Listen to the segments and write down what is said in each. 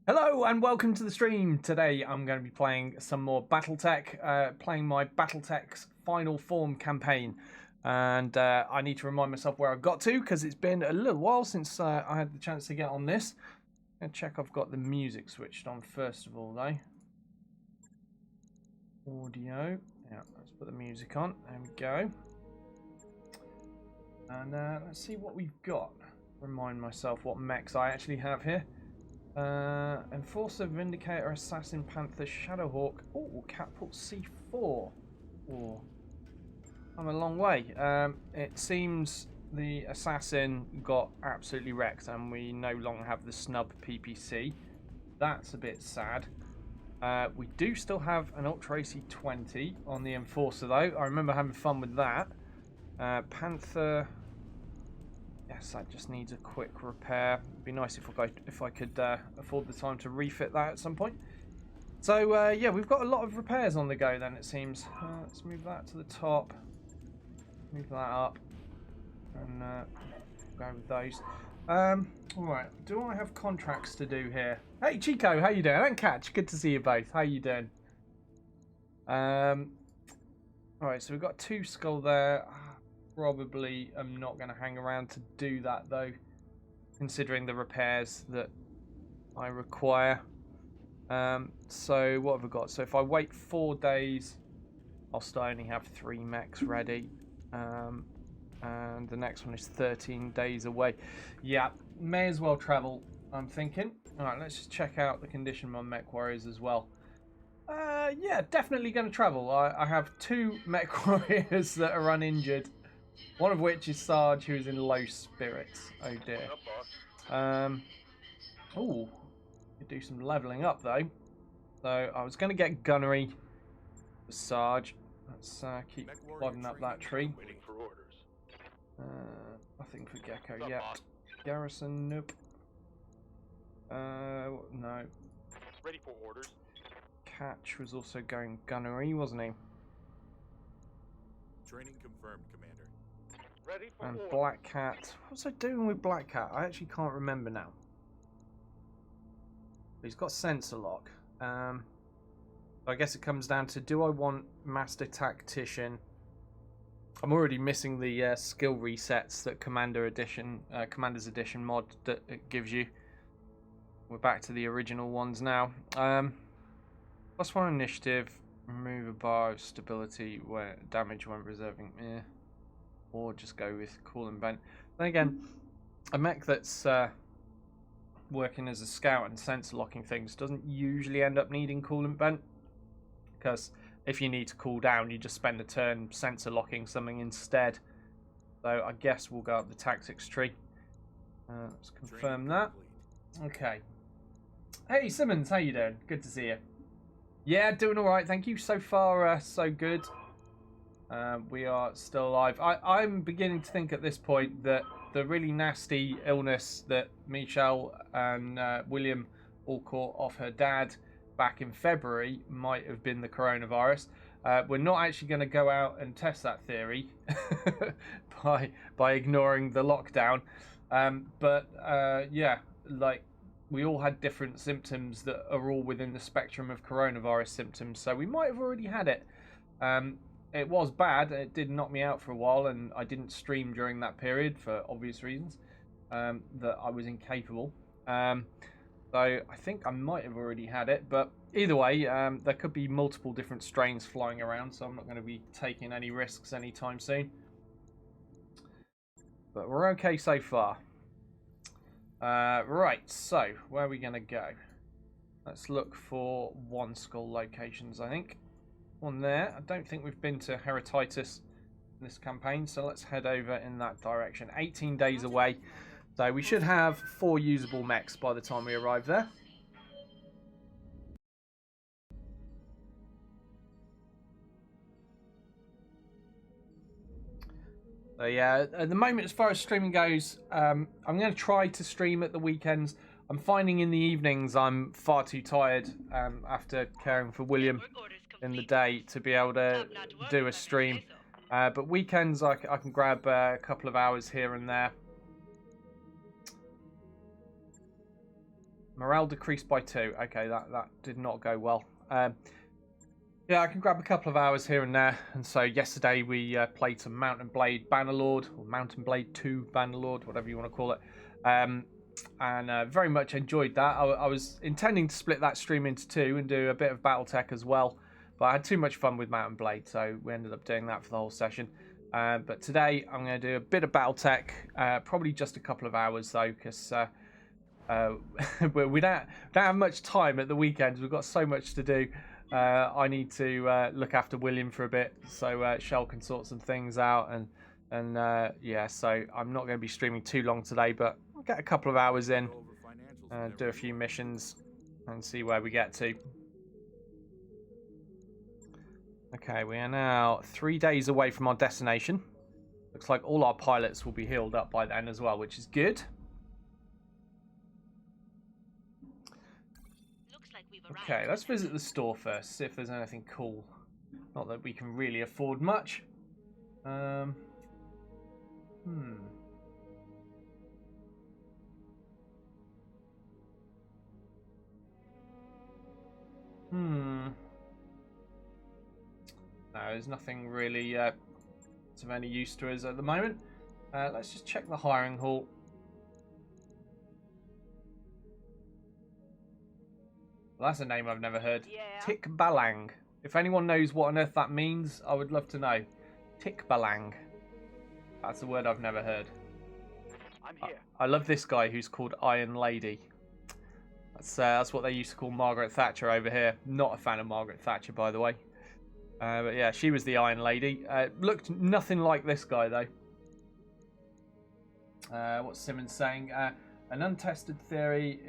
Hello and welcome to the stream. Today I'm going to be playing some more BattleTech, playing my BattleTech's Final Form campaign. And I need to remind myself where I've got to because it's been a little while since I had the chance to get on this. I'm going to check I've got the music switched on first of all though. Audio. Yeah, let's put the music on. There we go. And let's see what we've got. Remind myself what mechs I actually have here. Enforcer, Vindicator, Assassin, Panther, Shadowhawk. Oh, Catapult C4. Oh, I'm a long way. It seems the Assassin got absolutely wrecked and we no longer have the snub PPC. That's a bit sad. We do still have an Ultra AC-20 on the Enforcer though. I remember having fun with that. Panther... Yes, that just needs a quick repair. It'd be nice if I could afford the time to refit that at some point. So yeah, we've got a lot of repairs on the go then it seems. Let's move that to the top. Move that up. And go with those. Alright, do I have contracts to do here? Hey Chico, how you doing? And Catch, good to see you both. How you doing? Alright, so we've got 2 skull there. Probably am not going to hang around to do that though, considering the repairs that I require. So what have I got? So if I wait 4 days, I'll still only have 3 mechs ready. And the next one is 13 days away. Yeah, may as well travel, I'm thinking. Alright, let's just check out the condition of my mech warriors as well. Yeah, definitely going to travel. I have 2 mech warriors that are uninjured. One of which is Sarge, who's in low spirits. Oh dear. Oh, could do some leveling up though. So I was going to get gunnery for Sarge. Let's keep plodding up that tree. Nothing for Gecko yet. Garrison, nope. No. Ready for orders. Catch was also going gunnery, wasn't he? Training confirmed, Commander. Ready for And orders. Black Cat. What was I doing with Black Cat? I actually can't remember now. He's got sensor lock. I guess it comes down to, do I want Master Tactician? I'm already missing the skill resets that Commander's Edition mod that it gives you. We're back to the original ones now. +1 initiative, remove a bar of stability where damage when reserving. Or just go with cool and bent. Then again, a mech that's working as a scout and sensor locking things doesn't usually end up needing cool and bent, because if you need to cool down, you just spend a turn sensor locking something instead. So I guess we'll go up the tactics tree. Let's confirm that. Okay. Hey Simmons, how you doing? Good to see you. Yeah, doing all right, thank you. So far, so good. We are still alive. I'm beginning to think at this point that the really nasty illness that Michelle and William all caught off her dad back in February might have been the coronavirus. We're not actually going to go out and test that theory by ignoring the lockdown. Yeah, like we all had different symptoms that are all within the spectrum of coronavirus symptoms. So we might have already had it. It was bad. It did knock me out for a while, and I didn't stream during that period for obvious reasons. That I was incapable. So I think I might have already had it, but either way, there could be multiple different strains flying around, so I'm not going to be taking any risks anytime soon. But we're okay so far. Right, so where are we going to go? Let's look for one skull locations, I think. One there. I don't think we've been to Heretitus in this campaign, so let's head over in that direction. 18 days away. So we should have 4 usable mechs by the time we arrive there. So yeah, at the moment, as far as streaming goes, I'm going to try to stream at the weekends. I'm finding in the evenings I'm far too tired after caring for William in the day to be able to do a stream. But weekends, I can grab a couple of hours here and there. Morale decreased by 2. Okay, that did not go well. Yeah, I can grab a couple of hours here and there. And so yesterday we played some Mountain Blade Bannerlord, or Mountain Blade 2 Bannerlord, whatever you want to call it. And very much enjoyed that. I was intending to split that stream into 2 and do a bit of BattleTech as well. But I had too much fun with Mountain Blade, so we ended up doing that for the whole session. But today I'm going to do a bit of BattleTech, probably just a couple of hours though, because we don't have much time at the weekends. We've got so much to do. I need to look after William for a bit, so Shell can sort some things out, and yeah, so I'm not going to be streaming too long today, but I'll get a couple of hours in, do a few missions, and see where we get to. Okay, we are now 3 days away from our destination. Looks like all our pilots will be healed up by then as well, which is good. Okay, let's visit the store first, see if there's anything cool. Not that we can really afford much. No, there's nothing really of any use to us at the moment. Let's just check the hiring hall. Well, that's a name I've never heard. Yeah. Tikbalang. If anyone knows what on earth that means, I would love to know. Tikbalang. That's a word I've never heard. I'm here. I love this guy who's called Iron Lady. That's what they used to call Margaret Thatcher over here. Not a fan of Margaret Thatcher, by the way. But yeah, she was the Iron Lady. Looked nothing like this guy, though. What's Simmons saying? An untested theory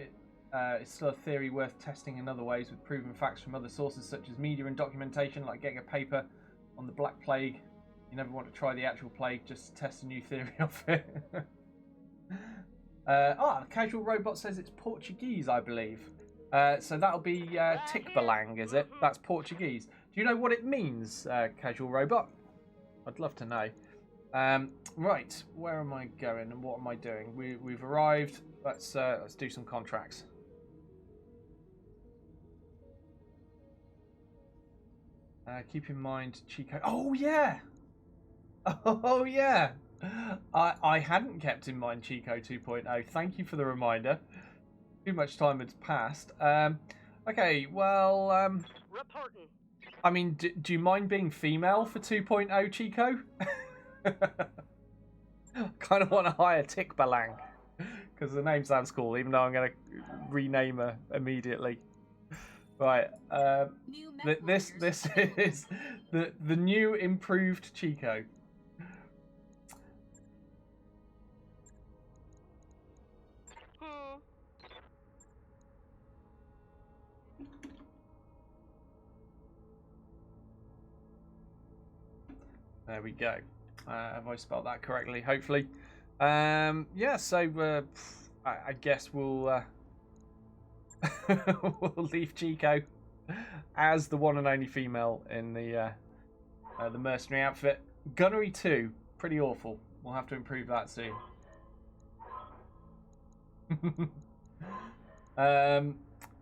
is still a theory worth testing in other ways with proven facts from other sources such as media and documentation, like getting a paper on the Black Plague. You never want to try the actual plague, just test a new theory of it. Casual Robot says it's Portuguese, I believe. So that'll be Tikbalang, is it? That's Portuguese. Do you know what it means, Casual Robot? I'd love to know. Right, where am I going and what am I doing? We've arrived. Let's do some contracts. Keep in mind, Chico. Oh yeah. Oh yeah. I hadn't kept in mind Chico 2.0. Thank you for the reminder. Too much time had passed. Okay, well, reporting. I mean, do you mind being female for 2.0, Chico? Kind of want to hire Tikbalang because the name sounds cool, even though I'm going to rename her immediately. Right, this is the new improved Chico. There we go. Have I spelled that correctly? Hopefully. Yeah, so I guess we'll we'll leave Chico as the one and only female in the mercenary outfit. Gunnery 2, pretty awful. We'll have to improve that soon.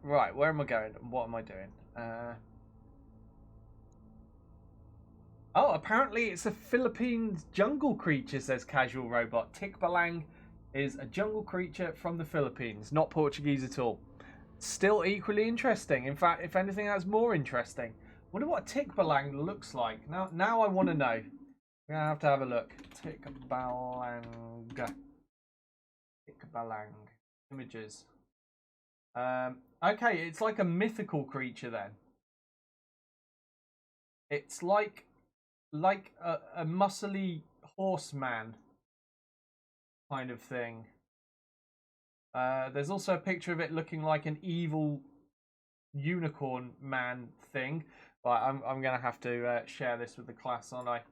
Right, where am I going? What am I doing? Oh, apparently it's a Philippines jungle creature, says Casual Robot. Tikbalang is a jungle creature from the Philippines, not Portuguese at all. Still equally interesting. In fact, if anything, that's more interesting. Wonder what a Tikbalang looks like. Now I want to know. We're going to have a look. Tikbalang. Tikbalang. Images. Okay, it's like a mythical creature then. It's like a muscly horseman kind of thing. There's also a picture of it looking like an evil unicorn man thing. But I'm gonna have to share this with the class, aren't I?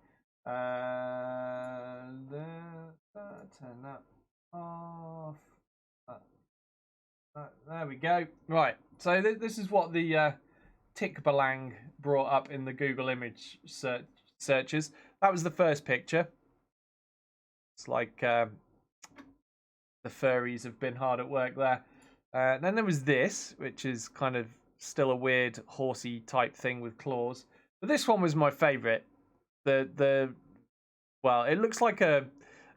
Turn that off. There we go. Right. So this is what the Tikbalang brought up in the Google image searches. That was the first picture. It's like the furries have been hard at work there. Then there was this, which is kind of still a weird horsey type thing with claws. But this one was my favourite. Well, it looks like a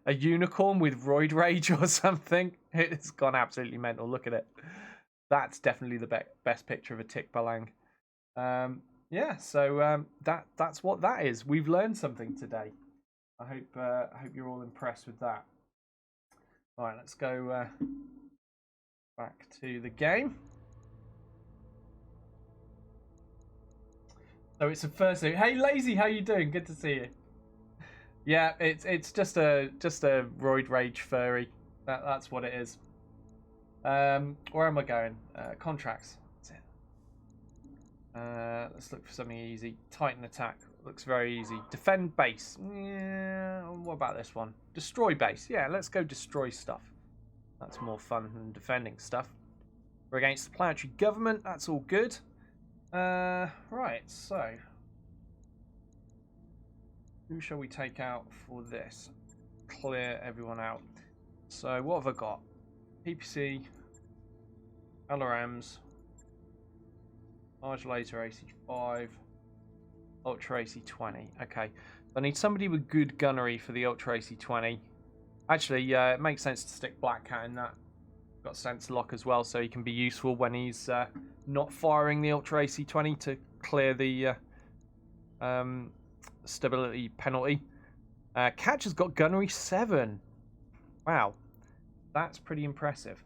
unicorn with roid rage or something. It's gone absolutely mental. Look at it. That's definitely the best picture of a Tikbalang. Yeah, so that's what that is. We've learned something today. I hope you're all impressed with that. All right, let's go back to the game. So it's a fursuit. Hey, Lazy, how you doing? Good to see you. Yeah, it's just a roid rage furry. That's what it is. Where am I going? Contracts. That's it. Let's look for something easy. Titan attack. Looks very easy. Defend base. Yeah. What about this one? Destroy base. Yeah, let's go destroy stuff. That's more fun than defending stuff. We're against the planetary government. That's all good. Right. So, who shall we take out for this? Clear everyone out. So, what have I got? PPC, LRMs, large laser AC5, Ultra AC20. Okay, I need somebody with good gunnery for the Ultra AC20. Actually, it makes sense to stick Black Cat in that. Got sensor lock as well, so he can be useful when he's not firing the Ultra AC20 to clear the stability penalty. Catch has got gunnery 7. Wow. That's pretty impressive.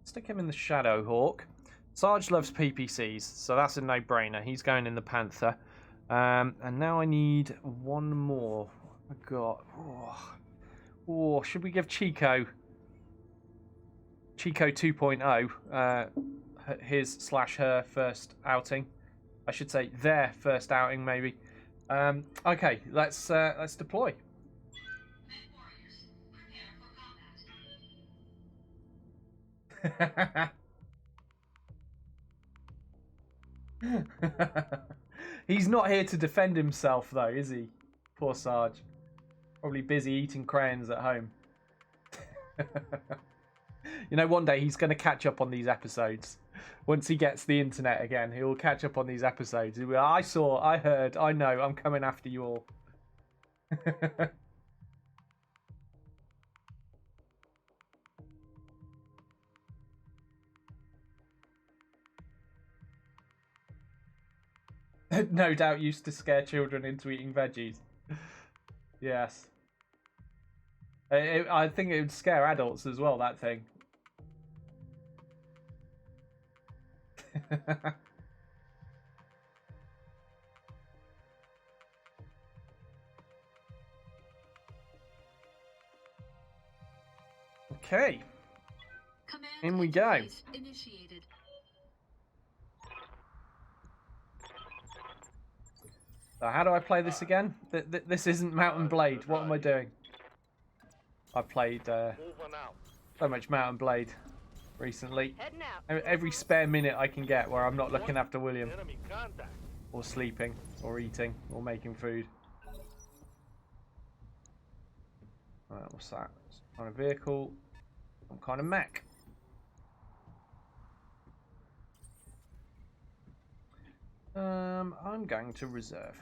Stick him in the Shadow Hawk. Sarge loves PPCs, so that's a no-brainer. He's going in the Panther. And now I need one more. I got. Oh, should we give Chico 2.0 his/her first outing? I should say their first outing, maybe. Okay, let's deploy. He's not here to defend himself, though, is he? Poor Sarge. Probably busy eating crayons at home. You know, one day he's going to catch up on these episodes. Once he gets the internet again, he'll catch up on these episodes. He'll be like, I saw, I heard, I know, I'm coming after you all. No doubt used to scare children into eating veggies. Yes. I think it would scare adults as well, that thing. Okay. In we go. So how do I play this again? This isn't Mountain Blade. What am I doing? I played so much Mountain Blade recently. Every spare minute I can get where I'm not looking after William. Or sleeping, or eating, or making food. Alright, what's that? Some kind of vehicle. Some kind of mech. I'm going to reserve.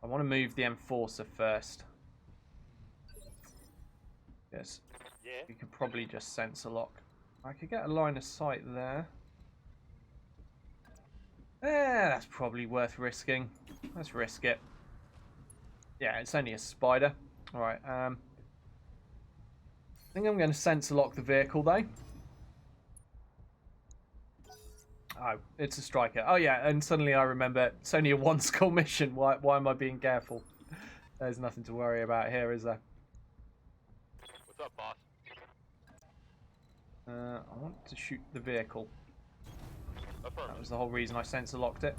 I want to move the Enforcer first. Yes. You could probably just sensor lock. I could get a line of sight there. That's probably worth risking. Let's risk it. Yeah, it's only a spider. Alright, I think I'm going to sensor lock the vehicle though. Oh, it's a striker. Oh yeah, and suddenly I remember it's only a one skull mission. Why am I being careful? There's nothing to worry about here, is there? What's up, boss? I want to shoot the vehicle. Affirmative. That was the whole reason I sensor locked it.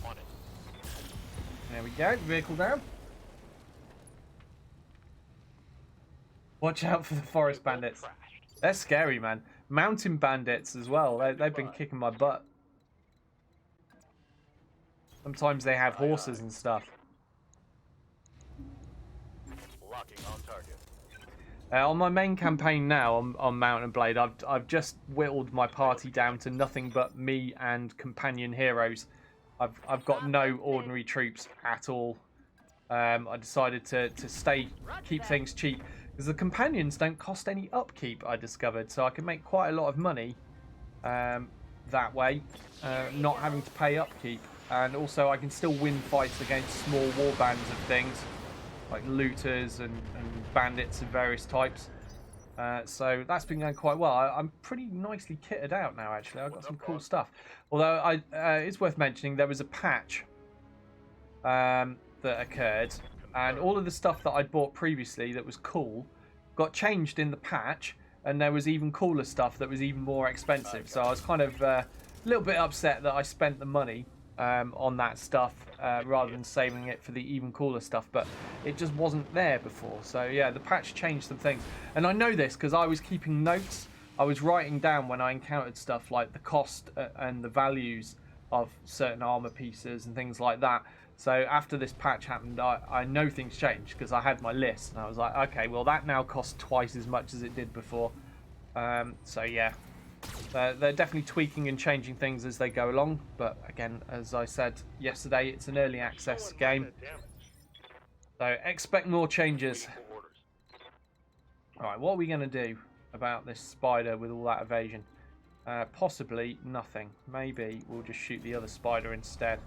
On it. There we go, vehicle down. Watch out for the forest bandits. They're scary, man. Mountain bandits as well. They've been kicking my butt. Sometimes they have horses and stuff. Locking on target. On my main campaign now on Mountain Blade, I've just whittled my party down to nothing but me and companion heroes. I've got no ordinary troops at all. I decided to keep things cheap because the companions don't cost any upkeep. I discovered, so I can make quite a lot of money that way, not having to pay upkeep, and also I can still win fights against small war bands of things like looters and bandits of various types. So that's been going quite well. I'm pretty nicely kitted out now, actually. I've got some cool stuff. Although it's worth mentioning there was a patch that occurred, and all of the stuff that I'd bought previously that was cool got changed in the patch, and there was even cooler stuff that was even more expensive. So I was kind of a little bit upset that I spent the money on that stuff rather than saving it for the even cooler stuff, but it just wasn't there before. So yeah, the patch changed some things, and I know this because I was keeping notes. I was writing down when I encountered stuff like the cost and the values of certain armor pieces and things like that. So after this patch happened, I know things changed because I had my list, and I was like, okay, well that now costs twice as much as it did before. So yeah, they're definitely tweaking and changing things as they go along. But again, as I said yesterday, it's an early access game, so expect more changes. Alright, what are we going to do about this spider with all that evasion? Possibly nothing. Maybe we'll just shoot the other spider instead.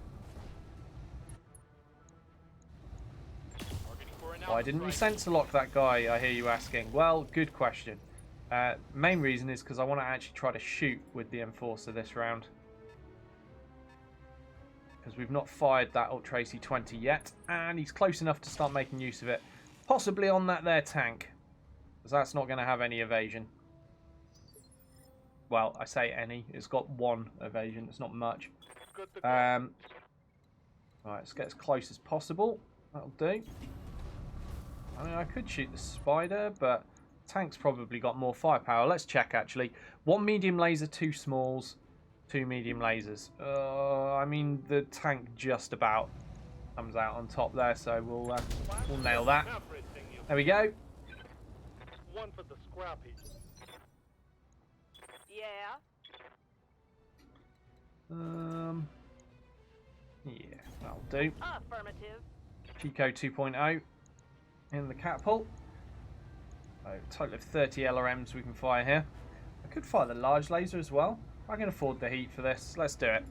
Why didn't we sensor lock that guy, I hear you asking? Well, good question. Main reason is because I want to actually try to shoot with the Enforcer this round. Because we've not fired that Ultra AC-20 yet, and he's close enough to start making use of it. Possibly on that there tank, because that's not going to have any evasion. Well, I say any. It's got one evasion. It's not much. Right, let's get as close as possible. That'll do. I mean, I could shoot the spider, but tank's probably got more firepower. Let's check, actually. 1 medium laser, 2 smalls, 2 medium lasers. I mean, the tank just about comes out on top there, so we'll nail that. There we go. One for the scrappy. Yeah. Yeah, that'll do. Affirmative. Chico 2.0 in the catapult. So, total of 30 LRMs we can fire here. I could fire the large laser as well. I can afford the heat for this. Let's do it.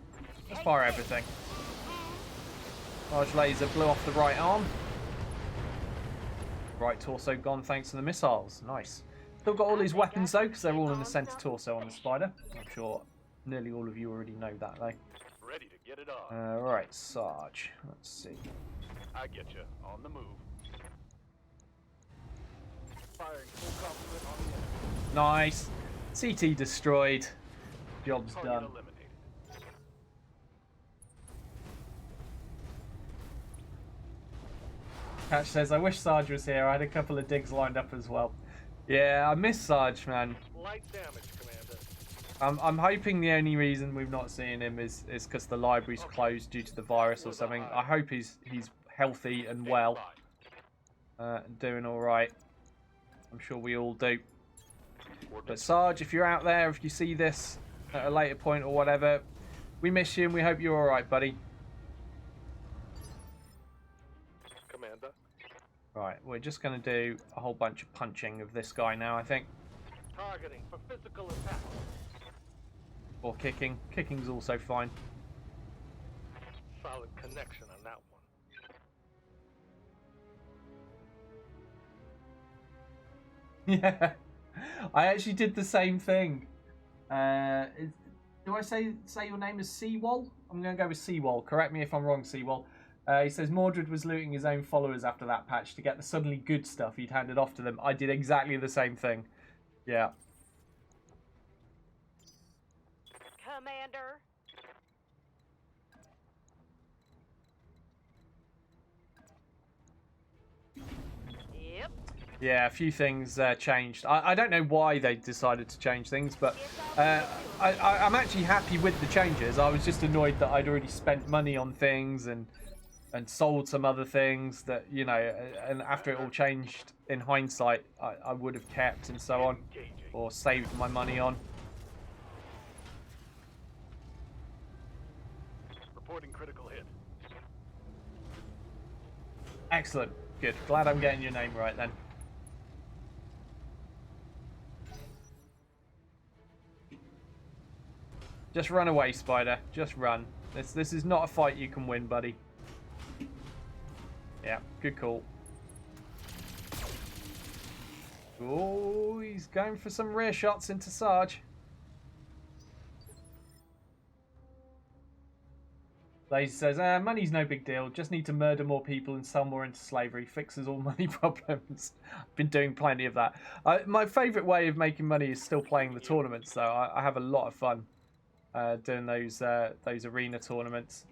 Let's fire everything. Large laser blew off the right arm. Right torso gone thanks to the missiles. Nice. Still got all these weapons though, because they're all in the center torso on the spider. I'm sure nearly all of you already know that though. Ready to get it on. Right, Sarge. Let's see. I get you. On the move. Firing full complement on the enemy. Nice. CT destroyed. Job's Target done. eliminated. Catch says, I wish Sarge was here. I had a couple of digs lined up as well. Yeah, I miss Sarge, man. Light damage, Commander. I'm hoping the only reason we've not seen him is because the library's closed due to the virus or something. I hope he's healthy and well, doing all right. I'm sure we all do. But Sarge, if you're out there, if you see this at a later point or whatever, we miss you and we hope you're all right, buddy. Commander. Right, we're just going to do a whole bunch of punching of this guy now, I think. Targeting for physical attack. Or kicking. Kicking's also fine. Solid connection on that one. Yeah, I actually did the same thing. Do I say your name is Seawall? I'm going to go with Seawall. Correct me if I'm wrong, Seawall. He says Mordred was looting his own followers after that patch to get the suddenly good stuff he'd handed off to them. I did exactly the same thing. Yeah. Commander. Yep. Yeah, a few things changed. I don't know why they decided to change things, but I'm actually happy with the changes. I was just annoyed that I'd already spent money on things and sold some other things that, you know, and after it all changed in hindsight, I would have kept and so on, or saved my money on. Reporting critical hit. Excellent. Good. Glad I'm getting your name right then. Just run away, Spider. Just run. This is not a fight you can win, buddy. Yeah, good call. Oh, he's going for some rear shots into Sarge. Blaze says, money's no big deal. Just need to murder more people and sell more into slavery. Fixes all money problems. I've been doing plenty of that. My favourite way of making money is still playing the tournaments, though. I have a lot of fun doing those arena tournaments.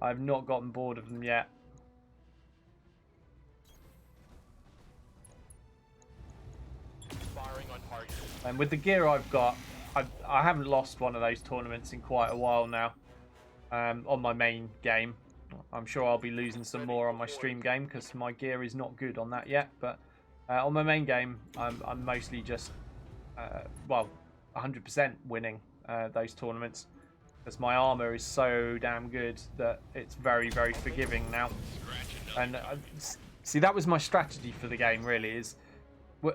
I've not gotten bored of them yet. Firing on target. And with the gear I've got, I haven't lost one of those tournaments in quite a while now. On my main game. I'm sure I'll be losing some more on my stream game because my gear is not good on that yet. But on my main game, I'm mostly just, well, 100% winning those tournaments. Because my armor is so damn good that it's very, very forgiving now. And see, that was my strategy for the game, really, is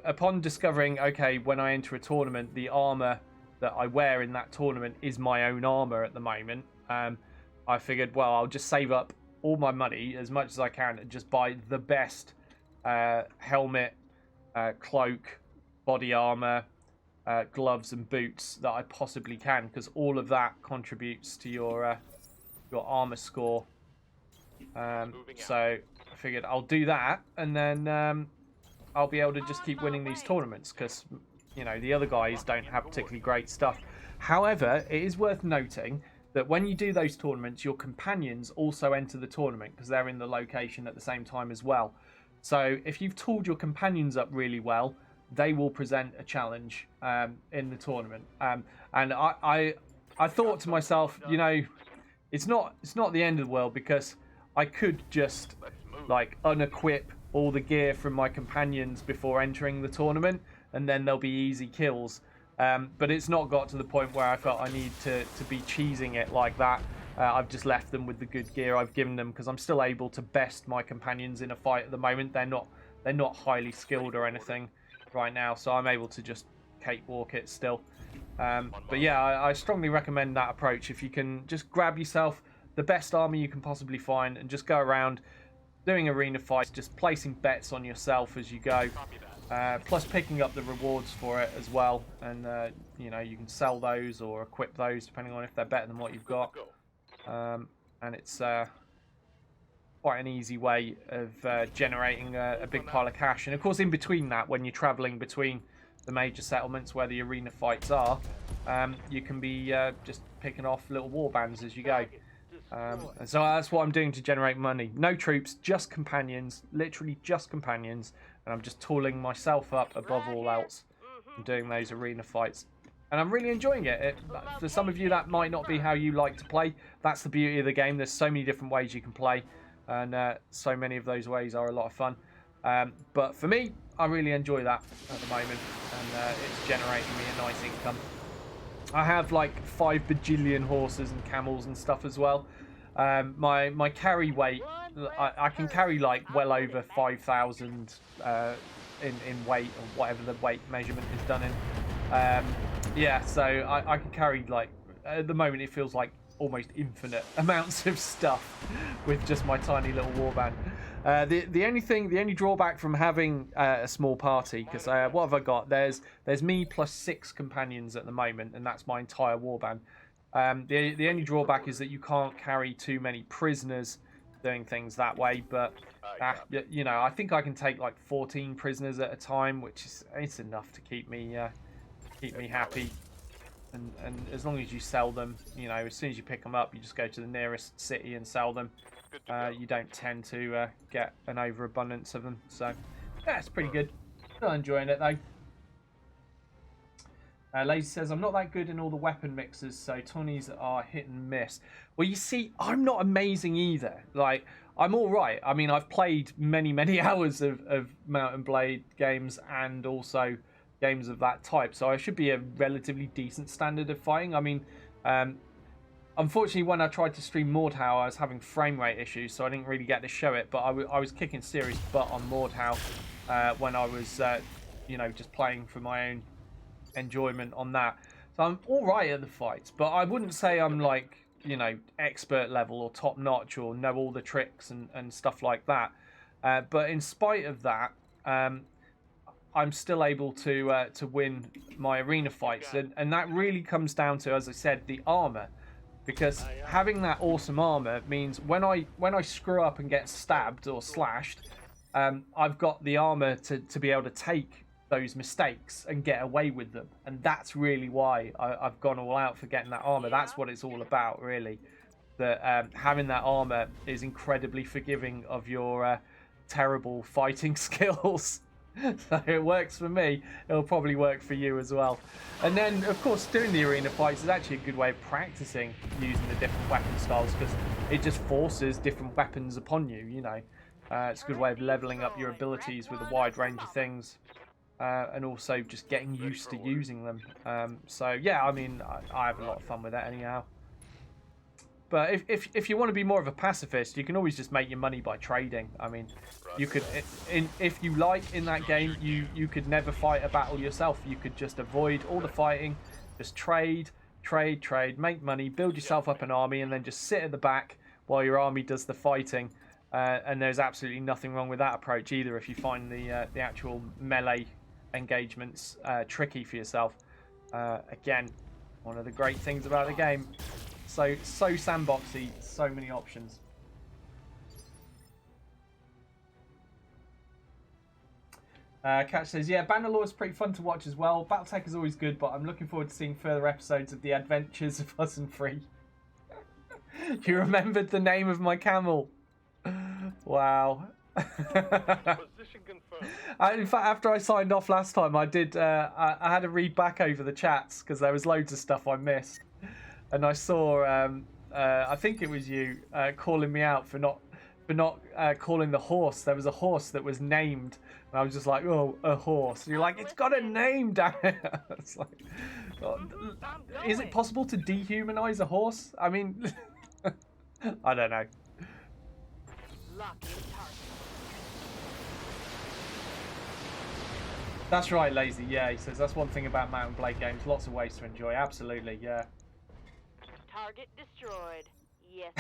upon discovering, okay, when I enter a tournament, the armor that I wear in that tournament is my own armor at the moment. I figured, well, I'll just save up all my money as much as I can and just buy the best helmet, cloak, body armor, gloves and boots that I possibly can, because all of that contributes to your armor score. So I figured I'll do that, and then I'll be able to just keep winning these tournaments, because, you know, the other guys don't have particularly great stuff. However, it is worth noting that when you do those tournaments, your companions also enter the tournament because they're in the location at the same time as well. So if you've tooled your companions up really well, they will present a challenge in the tournament. And I thought to myself, you know, it's not the end of the world, because I could just like unequip all the gear from my companions before entering the tournament, and then there'll be easy kills. But it's not got to the point where I felt I need to be cheesing it like that. I've just left them with the good gear I've given them, because I'm still able to best my companions in a fight at the moment. They're not highly skilled or anything right now, so I'm able to just cakewalk it still. But yeah, I strongly recommend that approach. If you can just grab yourself the best armor you can possibly find and just go around doing arena fights, just placing bets on yourself as you go, plus picking up the rewards for it as well, and you know, you can sell those or equip those depending on if they're better than what you've got. And it's quite an easy way of generating a big pile of cash. And of course, in between that, when you're traveling between the major settlements where the arena fights are, you can be just picking off little war bands as you go. And so that's what I'm doing to generate money. No troops, just companions, literally just companions. And I'm just tooling myself up above all else and doing those arena fights. And I'm really enjoying it. For some of you, that might not be how you like to play. That's the beauty of the game. There's so many different ways you can play. And so many of those ways are a lot of fun. But for me, I really enjoy that at the moment. And it's generating me a nice income. I have like 5 bajillion horses and camels and stuff as well. My carry weight, I can carry like well over 5,000 in weight, or whatever the weight measurement is done in. Yeah, so I can carry, like, at the moment it feels like almost infinite amounts of stuff with just my tiny little warband. The only drawback from having a small party, because what have I got? There's me plus 6 companions at the moment, and that's my entire warband. The only drawback is that you can't carry too many prisoners doing things that way, but you know, I think I can take like 14 prisoners at a time, which is it's enough to keep me happy. And as long as you sell them, you know, as soon as you pick them up, you just go to the nearest city and sell them. You don't tend to get an overabundance of them, so yeah, it's pretty good. Still enjoying it though. Lazy says, I'm not that good in all the weapon mixers, so Tony's are hit and miss. Well, you see, I'm not amazing either. Like, I'm all right. I mean, I've played many hours of Mount and Blade games and also games of that type, so I should be a relatively decent standard of fighting. I mean, unfortunately, when I tried to stream Mordhau, I was having frame rate issues, so I didn't really get to show it, but I was kicking serious butt on Mordhau when I was, you know, just playing for my own enjoyment on that. So I'm all right at the fights, but I wouldn't say I'm like, you know, expert level or top notch or know all the tricks and stuff like that. But in spite of that, I'm still able to win my arena fights, and that really comes down to, as I said, the armor. Because having that awesome armor means when I screw up and get stabbed or slashed, I've got the armor to be able to take those mistakes and get away with them. And that's really why I've gone all out for getting that armor. That's what it's all about, really. That having that armor is incredibly forgiving of your terrible fighting skills. So it works for me. It'll probably work for you as well. And then, of course, doing the arena fights is actually a good way of practicing using the different weapon styles, because it just forces different weapons upon you, you know. It's a good way of leveling up your abilities with a wide range of things. And also just getting used to using them. So yeah, I mean, I have a lot of fun with that anyhow. But if you want to be more of a pacifist, you can always just make your money by trading. I mean, you could, if you like in that game, you could never fight a battle yourself. You could just avoid all the fighting, just trade, make money, build yourself up an army, and then just sit at the back while your army does the fighting. And there's absolutely nothing wrong with that approach either if you find the actual melee engagements tricky for yourself. Again, one of the great things about the game. So sandboxy, so many options. Catch says, yeah, Bannerlore is pretty fun to watch as well. BattleTech is always good, but I'm looking forward to seeing further episodes of the adventures of Us and Free. You remembered the name of my camel. Wow. Position confirmed. In fact, after I signed off last time, I did. I had to read back over the chats because there was loads of stuff I missed, and I saw. I think it was you calling me out for not calling the horse. There was a horse that was named, and I was just like, "Oh, a horse." And you're like, "It's got a name, damn it!" It's like, oh, is it possible to dehumanize a horse? I mean, I don't know. That's right, Lazy. Yeah, he says that's one thing about Mount and Blade games. Lots of ways to enjoy. Absolutely, yeah. Target destroyed. Yes.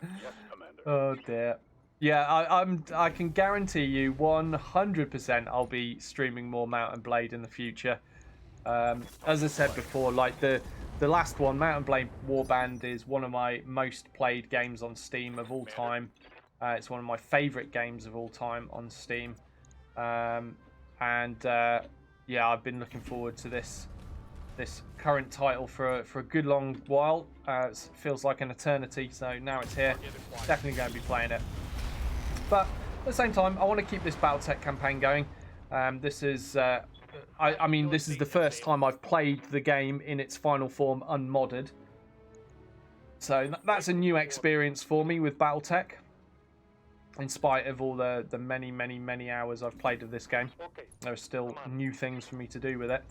Yes, Commander. Oh dear. Yeah, I can guarantee you 100% I'll be streaming more Mount and Blade in the future. As I said before, like the last one, Mount and Blade Warband, is one of my most played games on Steam of all time. It's one of my favourite games of all time on Steam. Yeah, I've been looking forward to this this current title for a good long while. It feels like an eternity, so now it's here. Definitely going to be playing it. But at the same time, I want to keep this BattleTech campaign going. This is, I mean, this is the first time I've played the game in its final form unmodded. So that's a new experience for me with BattleTech. In spite of all the many hours I've played of this game, there are still new things for me to do with it.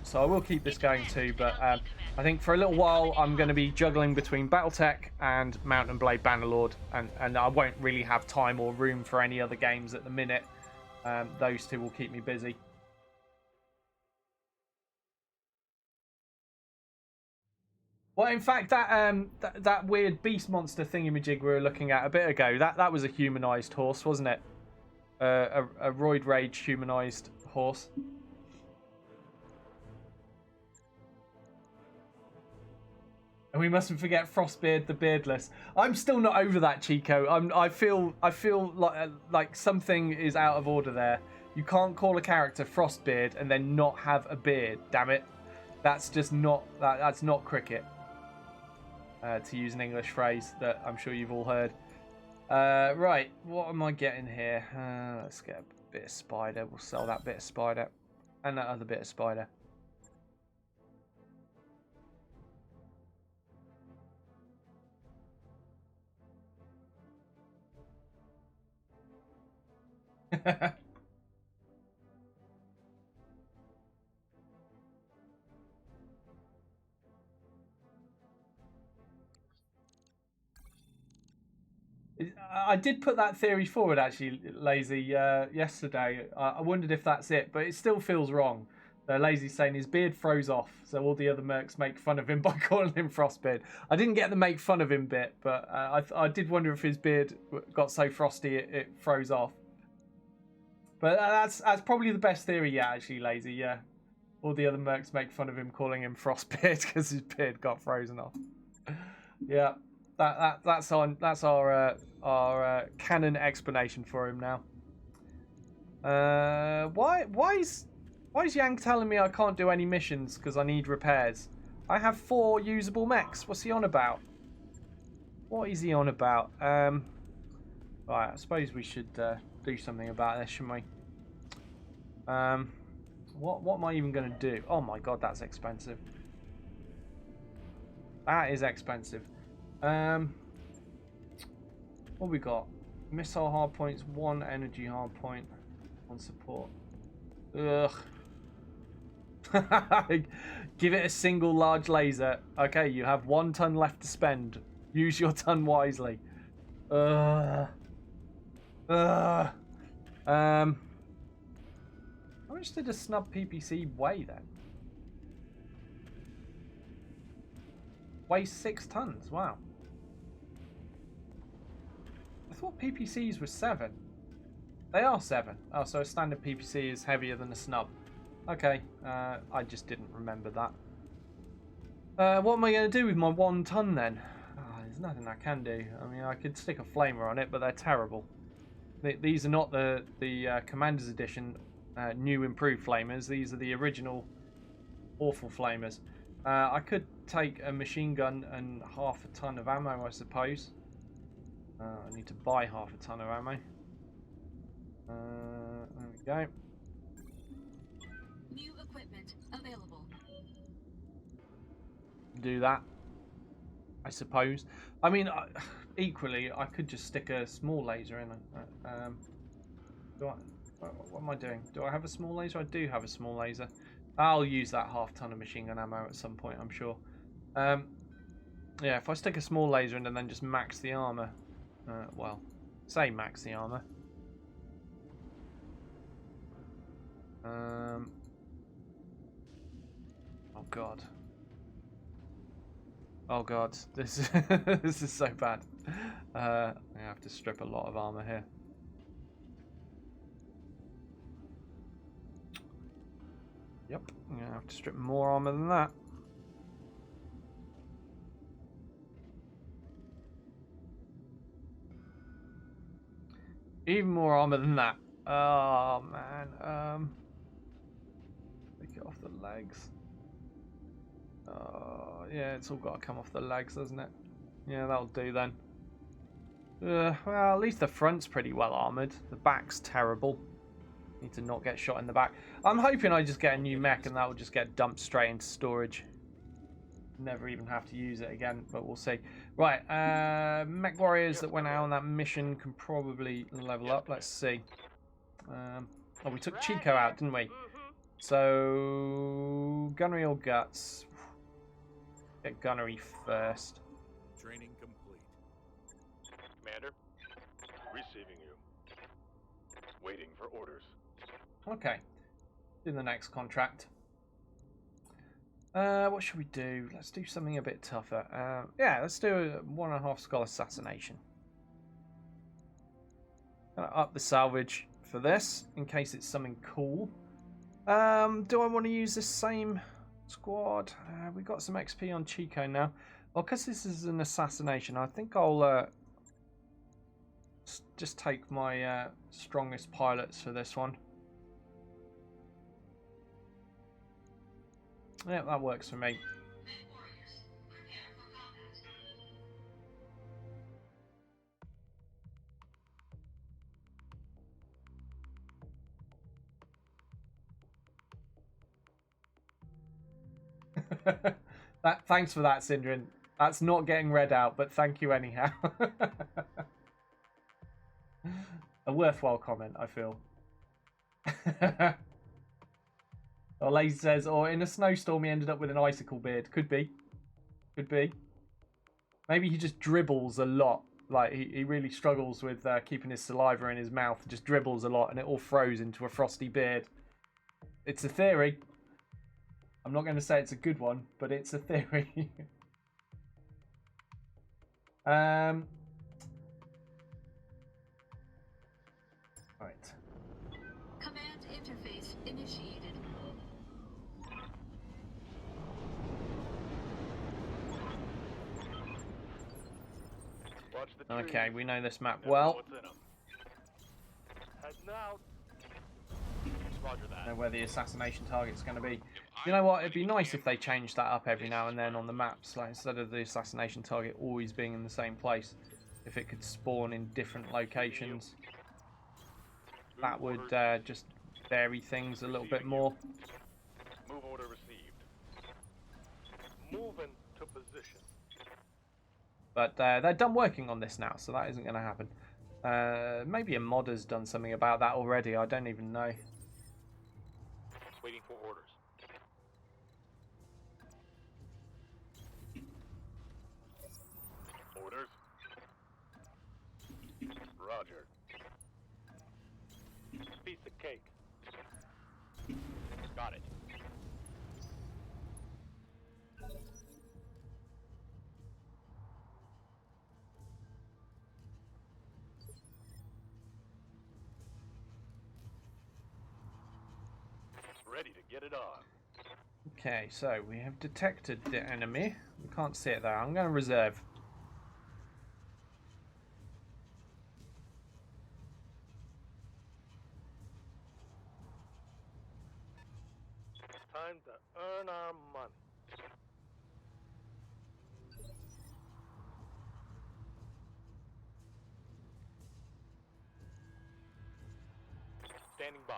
So I will keep this going too, but I think for a little while I'm going to be juggling between BattleTech and Mount and Blade Bannerlord, and I won't really have time or room for any other games at the minute. Those two will keep me busy. Well, in fact, that weird beast monster thingamajig we were looking at a bit ago, that was a humanized horse, wasn't it? A roid rage humanized horse. And we mustn't forget Frostbeard the Beardless. I'm still not over that, Chico. I feel like something is out of order there. You can't call a character Frostbeard and then not have a beard. Damn it, that's just not that's not cricket. To use an English phrase that I'm sure you've all heard. Right, what am I getting here? Let's get a bit of spider. We'll sell that bit of spider. And that other bit of spider. I did put that theory forward, actually, Lazy, yesterday. I wondered if that's it, but it still feels wrong. Lazy's saying his beard froze off, so all the other mercs make fun of him by calling him Frostbeard. I didn't get the make fun of him bit, but I did wonder if his beard got so frosty it froze off. But that's probably the best theory yet, actually, Lazy, yeah. All the other mercs make fun of him calling him Frostbeard because his beard got frozen off. Yeah. That's our canon explanation for him now. Why is Yang telling me I can't do any missions because I need repairs? I have 4 usable mechs. What's he on about? What is he on about? Right, I suppose we should do something about this, shouldn't we? What am I even going to do? Oh my god, that's expensive. That is expensive. What we got? Missile hard points, 1 energy hard point, 1 support. Ugh. Give it a single large laser. Okay, you have 1 ton left to spend. Use your ton wisely. How much did a snub PPC weigh then? Weighs 6 tons. Wow. I thought PPCs were 7. They are 7. Oh, so a standard PPC is heavier than a snub. Okay, I just didn't remember that. What am I going to do with my 1 ton then? Oh, there's nothing I can do. I mean, I could stick a flamer on it, but they're terrible. These are not the Commander's Edition new improved flamers. These are the original awful flamers. I could take a machine gun and half a ton of ammo, I suppose. I need to buy half a ton of ammo. There we go. New equipment available. Do that, I suppose. I mean, equally, I could just stick a small laser in. What am I doing? Do I have a small laser? I do have a small laser. I'll use that half ton of machine gun ammo at some point, I'm sure. Yeah, if I stick a small laser in and then just max the armor. Well, say max the armor. Oh god. Oh god, this is this is so bad. I have to strip a lot of armor here. Yep, I'm gonna have to strip more armor than that. Even more armor than that. Oh man. Take it off the legs. Yeah, it's all got to come off the legs, doesn't it? Yeah, that'll do then. Well, at least the front's pretty well armoured. The back's terrible. Need to not get shot in the back. I'm hoping I just get a new mech and that will just get dumped straight into storage. Never even have to use it again, but we'll see. Right, mech warriors that went out on that mission can probably level up. Let's see. Oh, we took Chico out, didn't we? So, gunnery or guts? Get gunnery first. Training complete. Commander, receiving you. Waiting for orders. Okay. Do the next contract. What should we do? Let's do something a bit tougher. Yeah, let's do a 1.5 skull assassination. Gonna up the salvage for this, in case it's something cool. Do I want to use this same squad? We got some XP on Chico now. Well, because this is an assassination, I think I'll just take my strongest pilots for this one. Yeah, that works for me. Thanks for that, Syndrin. That's not getting read out, but thank you anyhow. A worthwhile comment, I feel. Or Lazy says, or in a snowstorm he ended up with an icicle beard. Could be. Could be. Maybe he just dribbles a lot. Like, he really struggles with keeping his saliva in his mouth. Just dribbles a lot and it all froze into a frosty beard. It's a theory. I'm not going to say it's a good one, but it's a theory. Right. Command interface initiated. Watch the trees. Okay, we know this map Never know well. what's in 'em. Heading out. Roger that. Know where the assassination target's going to be. You know what? It'd be nice if they changed that up every now and then on the maps. Like, instead of the assassination target always being in the same place, if it could spawn in different locations, that would just vary things a little bit more. Move order received. Moving to position. But they're done working on this now, so that isn't going to happen. Maybe a modder's done something about that already. I don't even know. Waiting for orders. Orders. Roger. Piece of cake. Got it. Ready to get it on. Okay, so we have detected the enemy. We can't see it there. I'm going to reserve. Time to earn our money. Standing by.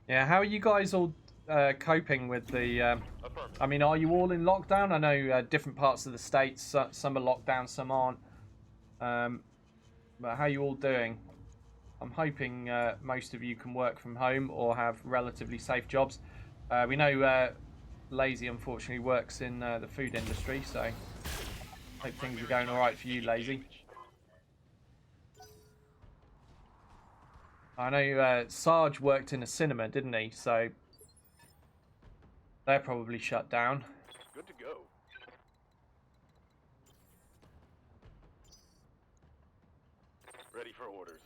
Yeah, how are you guys all coping with the... Affirmative. I mean, are you all in lockdown? I know different parts of the States, some are locked down, some aren't. But how are you all doing? I'm hoping most of you can work from home or have relatively safe jobs. We know Lazy, unfortunately, works in the food industry, so hope things are going all right for you, Lazy. I know Sarge worked in a cinema, didn't he? So they're probably shut down. Good to go. Ready for orders.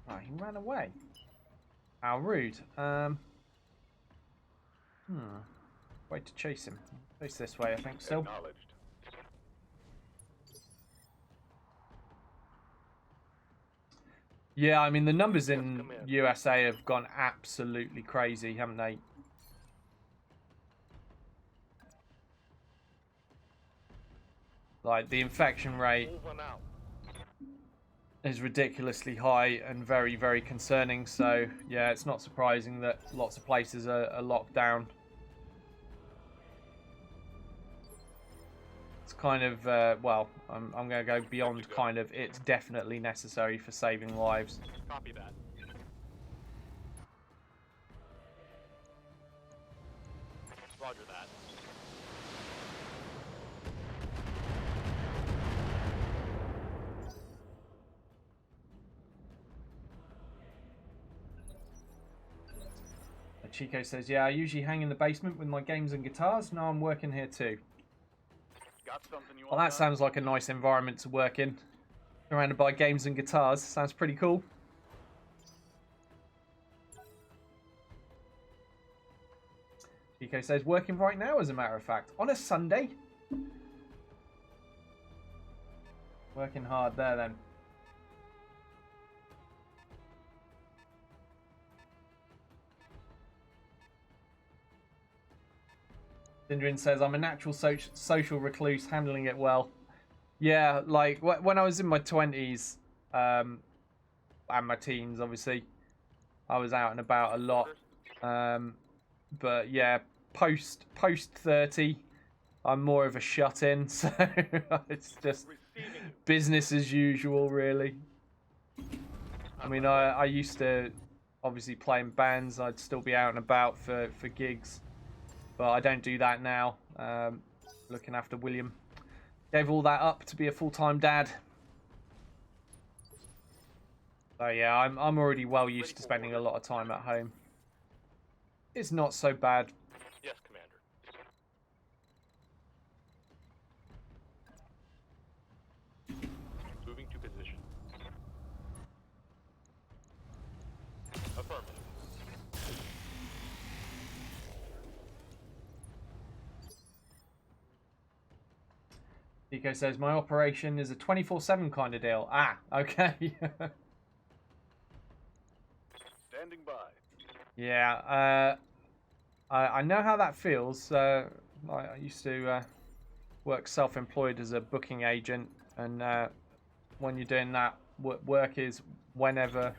Oh, he ran away. How rude. Way to chase him. Chase this way, I think, still. Acknowledged. Yeah, I mean, the numbers in USA have gone absolutely crazy, haven't they? Like, the infection rate Moving out. is ridiculously high and very, very concerning. So, yeah, it's not surprising that lots of places are locked down. It's kind of, well, I'm going to go beyond kind of, it's definitely necessary for saving lives. Copy that. Roger that. Chico says, yeah, I usually hang in the basement with my games and guitars. Now I'm working here too. Got something you Well, want? that sounds like a nice environment to work in. Surrounded by games and guitars. Sounds pretty cool. Chico says, working right now, as a matter of fact. On a Sunday. Working hard there, then. Dindrin says, I'm a natural social recluse, handling it well. Yeah, like, when I was in my 20s, and my teens, obviously, I was out and about a lot. But, yeah, post 30, I'm more of a shut-in, so it's just business as usual, really. I mean, I used to, obviously, play in bands. I'd still be out and about for gigs. But I don't do that now. Looking after William. Gave all that up to be a full-time dad. So yeah, I'm already well used to spending a lot of time at home. It's not so bad. Yes, Commander. Moving to position. Affirmative. Nico says, my operation is a 24/7 kind of deal. Ah, okay. Standing by. Yeah, I know how that feels. I used to work self-employed as a booking agent, and when you're doing that, work is whenever.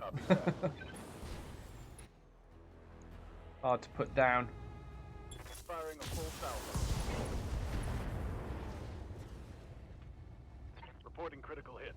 Hard to put down. Firing a full salvo. Reporting critical hit.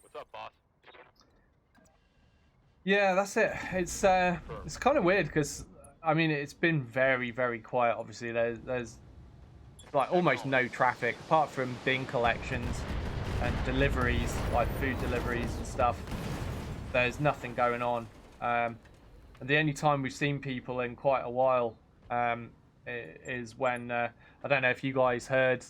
What's up, boss? Yeah, that's it. It's kind of weird because I mean it's been very, very quiet. Obviously, there's like almost no traffic apart from bin collections and deliveries, like food deliveries and stuff. There's nothing going on. And the only time we've seen people in quite a while is when I don't know if you guys heard.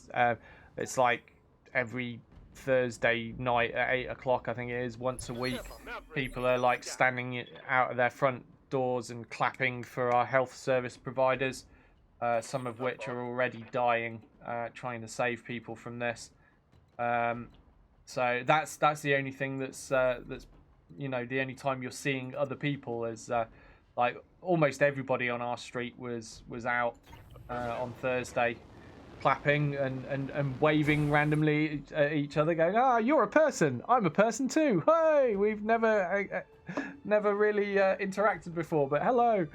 It's like every Thursday night at 8 o'clock, I think it is, once a week. People are like standing out of their front doors and clapping for our health service providers, some of which are already dying, trying to save people from this. So that's the only thing that's you know, the only time you're seeing other people is like almost everybody on our street was out on Thursday, clapping and waving randomly at each other, going, "Ah, you're a person. I'm a person too. Hey, we've never really interacted before, but hello."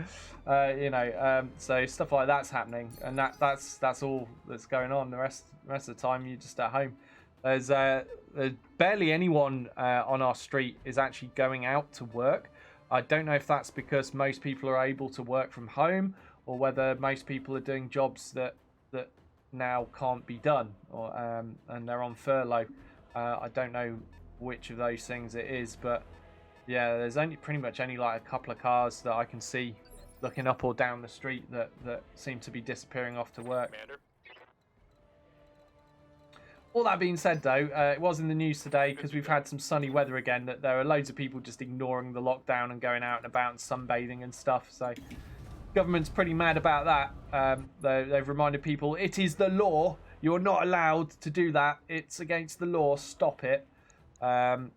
You know, so stuff like that's happening, and that's all that's going on. The rest of the time, you're just at home. There's barely anyone on our street is actually going out to work. I don't know if that's because most people are able to work from home, or whether most people are doing jobs that now can't be done, or and they're on furlough. I don't know which of those things it is, but yeah, there's only pretty much only like a couple of cars that I can see looking up or down the street that seem to be disappearing off to work. Commander. All that being said, though, it was in the news today because we've had some sunny weather again, that there are loads of people just ignoring the lockdown and going out and about and sunbathing and stuff. So government's pretty mad about that. They've reminded people it is the law. You're not allowed to do that. It's against the law. Stop it. And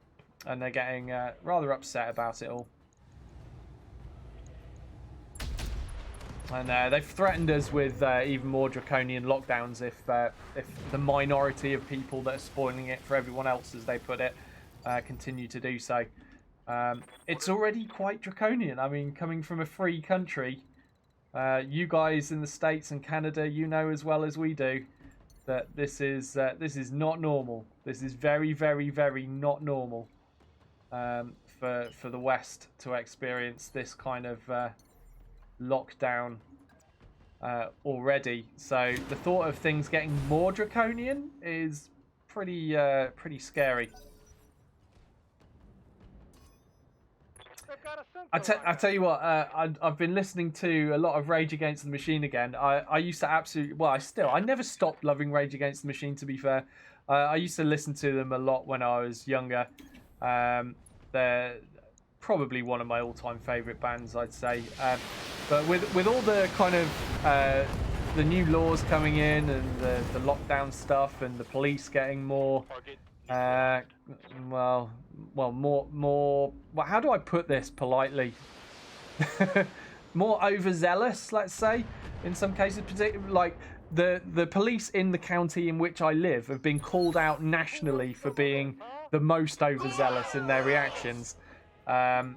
they're getting rather upset about it all. And they've threatened us with even more draconian lockdowns if the minority of people that are spoiling it for everyone else, as they put it, continue to do so. It's already quite draconian. I mean, coming from a free country, you guys in the States and Canada, you know as well as we do that this is not normal. This is very, very, very not normal for the West to experience this kind of lockdown already. So the thought of things getting more draconian is pretty scary. I tell you what, I've been listening to a lot of Rage Against the Machine again. I used to I never stopped loving Rage Against the Machine, to be fair. I used to listen to them a lot when I was younger. They're probably one of my all-time favourite bands, I'd say. But with all the kind of the new laws coming in and the lockdown stuff and the police getting more more how do I put this politely? More overzealous, let's say, in some cases. Particularly, like the police in the county in which I live have been called out nationally for being the most overzealous in their reactions. Even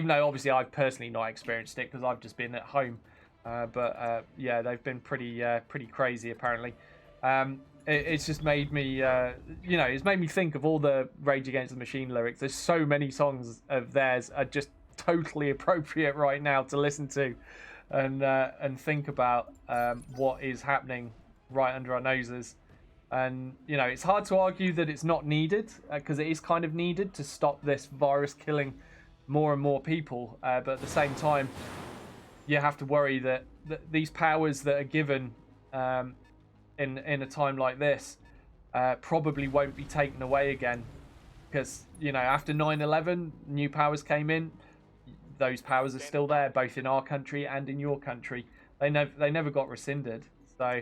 though obviously I've personally not experienced it because I've just been at home. But yeah, they've been pretty crazy apparently. It's just made me, it's made me think of all the Rage Against the Machine lyrics. There's so many songs of theirs are just totally appropriate right now to listen to, and think about what is happening right under our noses. And it's hard to argue that it's not needed because it is kind of needed to stop this virus killing more and more people. But at the same time, you have to worry that these powers that are given in a time like this probably won't be taken away again, because after 9/11 new powers came in. Those powers are still there, both in our country and in your country. They never got rescinded. So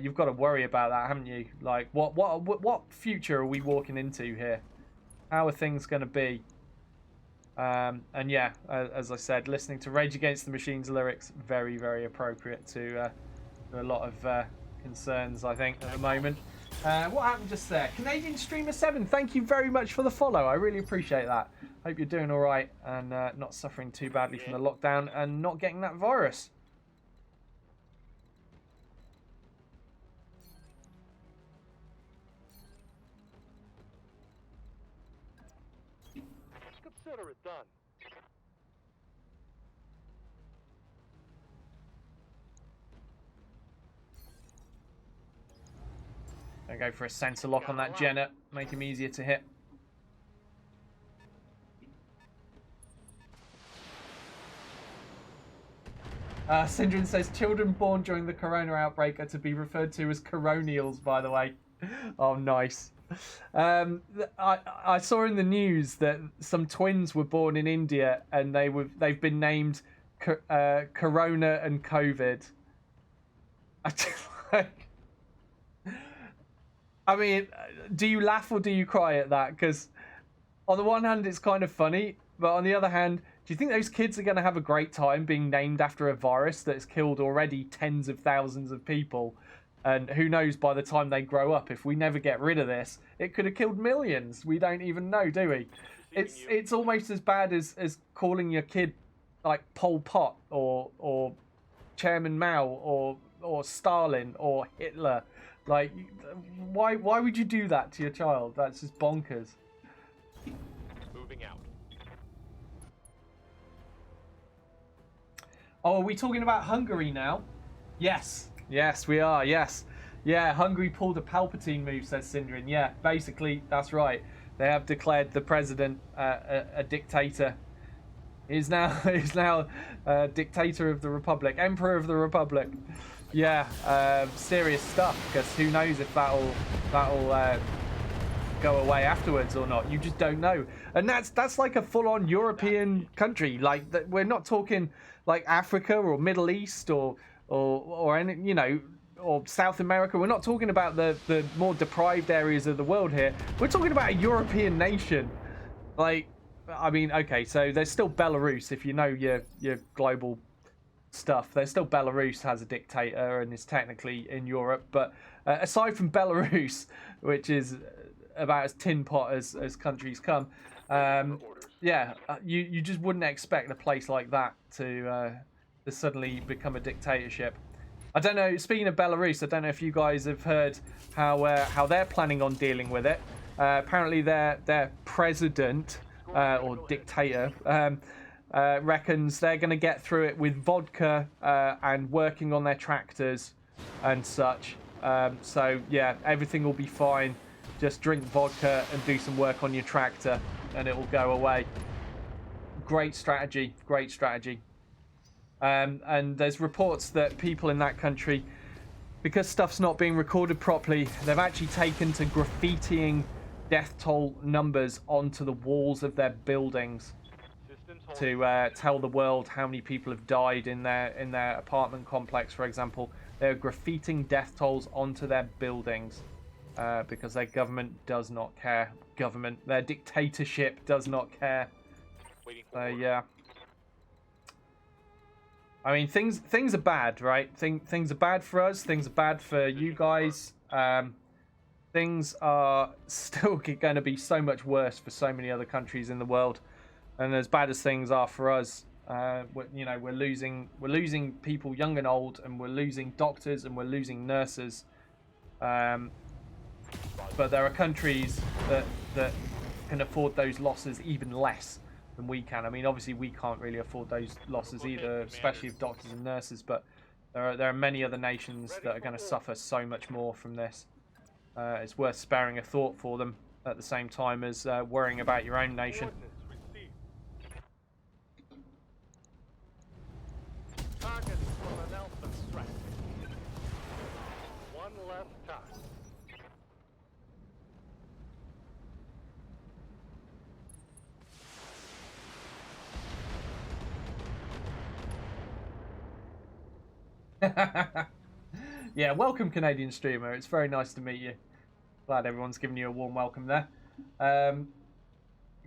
you've got to worry about that, haven't you? Like what future are we walking into here? How are things going to be? And yeah, as I said, listening to Rage Against the Machine's lyrics, very, very appropriate to a lot of concerns, I think, at the moment. What happened just there? Canadian Streamer 7, thank you very much for the follow. I really appreciate that. Hope you're doing all right and not suffering too badly from the lockdown and not getting that virus. Consider it done. Gonna go for a sensor lock on that Jenner, make him easier to hit. Syndrin says children born during the corona outbreak are to be referred to as coronials, by the way. Oh, nice. I saw in the news that some twins were born in India and they've been named Corona and COVID. I mean, do you laugh or do you cry at that? Because on the one hand, it's kind of funny, but on the other hand, do you think those kids are going to have a great time being named after a virus that's killed already tens of thousands of people? And who knows, by the time they grow up, if we never get rid of this, it could have killed millions. We don't even know, do we? It's almost as bad as calling your kid like Pol Pot or Chairman Mao or Stalin or Hitler. Like, why would you do that to your child? That's just bonkers. Moving out. Oh, are we talking about Hungary now? Yes. Yes, we are. Yes. Yeah, Hungary pulled a Palpatine move, says Syndrin. Yeah, basically, that's right. They have declared the president a dictator. He's now dictator of the Republic, Emperor of the Republic. Yeah, serious stuff, because who knows if that'll go away afterwards or not. You just don't know. And that's like a full-on European country. Like we're not talking like Africa or Middle East or any, you know, or South America. We're not talking about the more deprived areas of the world here. We're talking about a European nation. Like, I mean, okay, so there's still Belarus, if you know your global stuff. There's still Belarus has a dictator and is technically in Europe, but aside from Belarus, which is about as tin pot as countries come, yeah, you just wouldn't expect a place like that to suddenly become a dictatorship. I don't know. Speaking of Belarus, I don't know if you guys have heard how they're planning on dealing with it. Apparently, their president or dictator reckons they're going to get through it with vodka and working on their tractors and such. So yeah, everything will be fine. Just drink vodka and do some work on your tractor, and it will go away. Great strategy. Great strategy. And there's reports that people in that country, because stuff's not being recorded properly, they've actually taken to graffitiing death toll numbers onto the walls of their buildings to tell the world how many people have died in their apartment complex, for example. They're graffiting death tolls onto their buildings because their government does not care. Their dictatorship does not care. So yeah. I mean, things are bad, right? Things are bad for us. Things are bad for you guys. Things are still going to be so much worse for so many other countries in the world. And as bad as things are for us, we're losing people young and old, and we're losing doctors and we're losing nurses. But there are countries that can afford those losses even less than we can. I mean, obviously we can't really afford those losses either, especially of doctors and nurses. But there are many other nations that are going to suffer so much more from this. It's worth sparing a thought for them at the same time as worrying about your own nation. Target from an alpha threat. One last time. Yeah, welcome, Canadian streamer. It's very nice to meet you. Glad everyone's giving you a warm welcome there.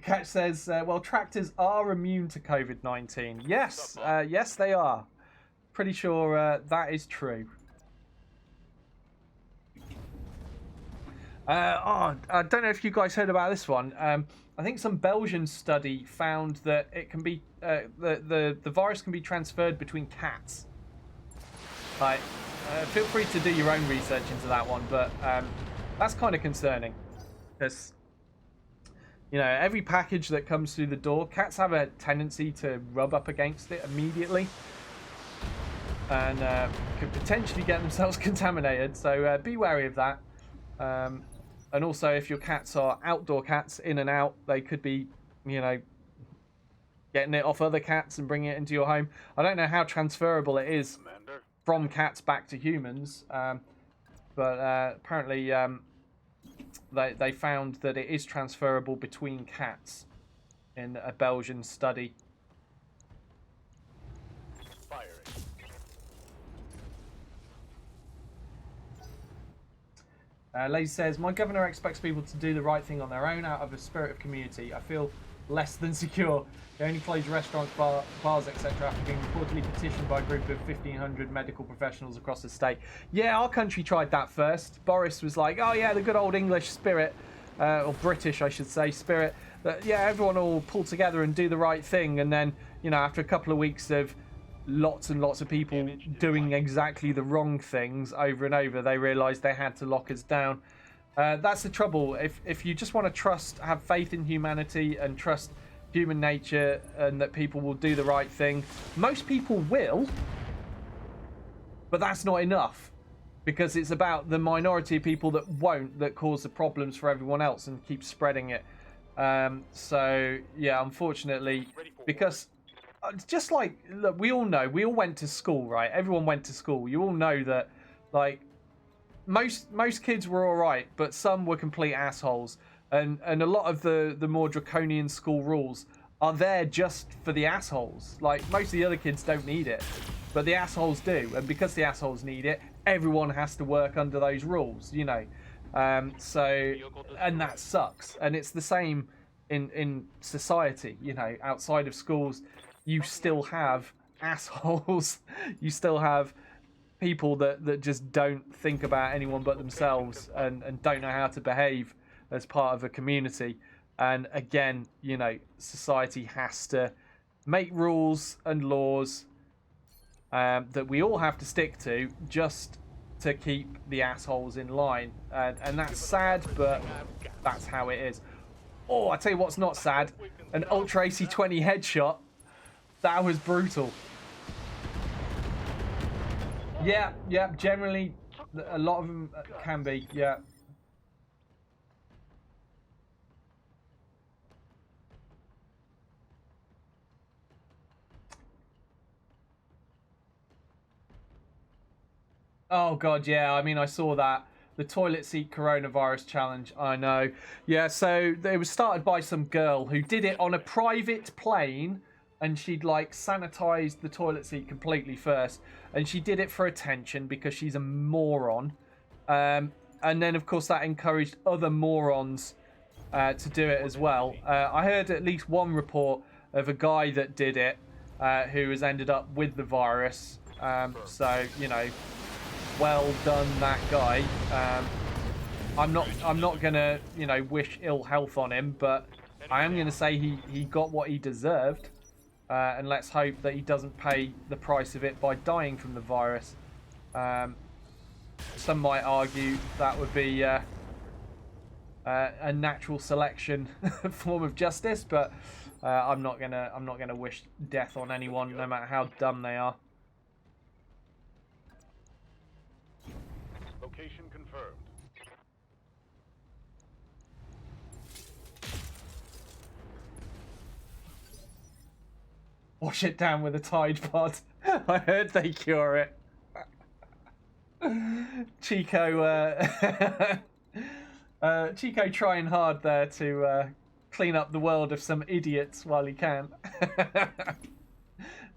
Catch says, well, tractors are immune to COVID-19. Yes, yes, they are. Pretty sure that is true. I don't know if you guys heard about this one. I think some Belgian study found that it can be the virus can be transferred between cats. Like, feel free to do your own research into that one, but that's kind of concerning because, you know, every package that comes through the door, cats have a tendency to rub up against it immediately and could potentially get themselves contaminated. So be wary of that. And also, if your cats are outdoor cats, in and out, they could be, you know, getting it off other cats and bringing it into your home. I don't know how transferable it is from cats back to humans, but apparently they found that it is transferable between cats in a Belgian study. Lazy says, my governor expects people to do the right thing on their own out of a spirit of community. I feel less than secure. They only close restaurants, bars, etc. after being reportedly petitioned by a group of 1,500 medical professionals across the state. Yeah, our country tried that first. Boris was like, oh yeah, the good old English spirit, or British, I should say, spirit. That, yeah, everyone will pull together and do the right thing. And then, you know, after a couple of weeks of lots and lots of people doing exactly the wrong things over and over, they realised they had to lock us down. That's the trouble. If you just want to have faith in humanity and trust human nature and that people will do the right thing, most people will, but that's not enough, because it's about the minority of people that won't, that cause the problems for everyone else and keep spreading it. So yeah, unfortunately, because just like, look, we all know, we all went to school, right? Everyone went to school. You all know that, like, most kids were all right, but some were complete assholes. And a lot of the more draconian school rules are there just for the assholes. Like, most of the other kids don't need it, but the assholes do. And because the assholes need it, everyone has to work under those rules, you know. So, and that sucks. And it's the same in society, you know, outside of schools, you still have assholes. You still have people that just don't think about anyone but themselves and don't know how to behave as part of a community. And again, you know, society has to make rules and laws that we all have to stick to just to keep the assholes in line. And that's sad, but that's how it is. Oh, I tell you what's not sad. An Ultra AC-20 headshot. That was brutal. Yeah, generally, a lot of them can be, yeah. Oh, God, yeah, I mean, I saw that. The toilet seat coronavirus challenge, I know. Yeah, so it was started by some girl who did it on a private plane, and she'd, like, sanitized the toilet seat completely first. And she did it for attention because she's a moron. And then, of course, that encouraged other morons to do it as well. I heard at least one report of a guy that did it who has ended up with the virus. So, you know, well done, that guy. I'm not gonna, you know, wish ill health on him, but I am gonna say he got what he deserved. And let's hope that he doesn't pay the price of it by dying from the virus. Some might argue that would be a natural selection form of justice, but I'm not gonna wish death on anyone, no matter how dumb they are. Location confirmed. Wash it down with a Tide Pod. I heard they cure it. Chico, Chico trying hard there to clean up the world of some idiots while he can.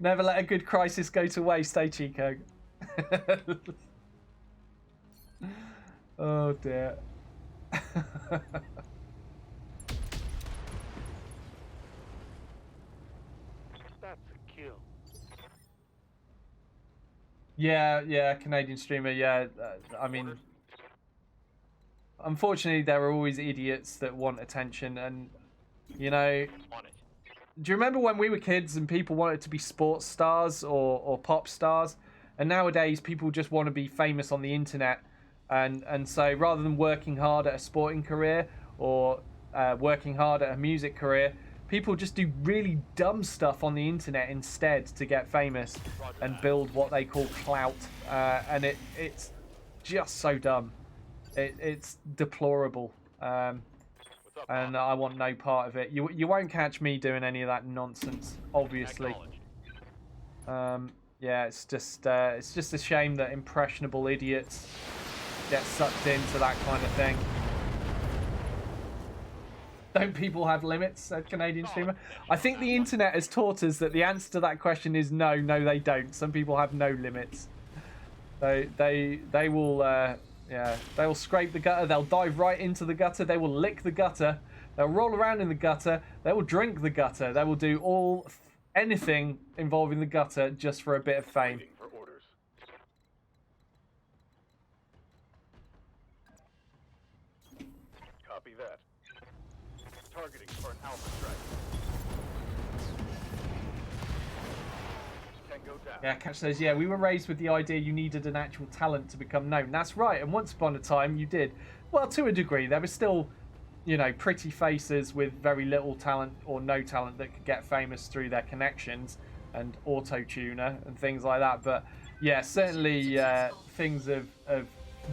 Never let a good crisis go to waste, eh, Chico? Oh dear. That's a kill. Yeah, Canadian streamer, yeah. I mean, unfortunately, there are always idiots that want attention, and, you know, do you remember when we were kids and people wanted to be sports stars or pop stars? And nowadays, people just want to be famous on the internet. And so rather than working hard at a sporting career or working hard at a music career, people just do really dumb stuff on the internet instead to get famous and build what they call clout. And it's just so dumb. It's deplorable. And I want no part of it. You won't catch me doing any of that nonsense, obviously. Yeah, it's just a shame that impressionable idiots get sucked into that kind of thing. Don't people have limits, said Canadian streamer? I think the internet has taught us that the answer to that question is no, they don't. Some people have no limits. They will yeah, they will scrape the gutter, they'll dive right into the gutter, they will lick the gutter, they'll roll around in the gutter, they will drink the gutter, they will do anything involving the gutter just for a bit of fame. Copy that. Targeting for an alpha strike. Tango down. Yeah, Catch says, yeah, we were raised with the idea you needed an actual talent to become known. That's right, and once upon a time you did. Well, to a degree. There were still, you know, pretty faces with very little talent or no talent that could get famous through their connections and auto-tuner and things like that. But yeah, certainly things have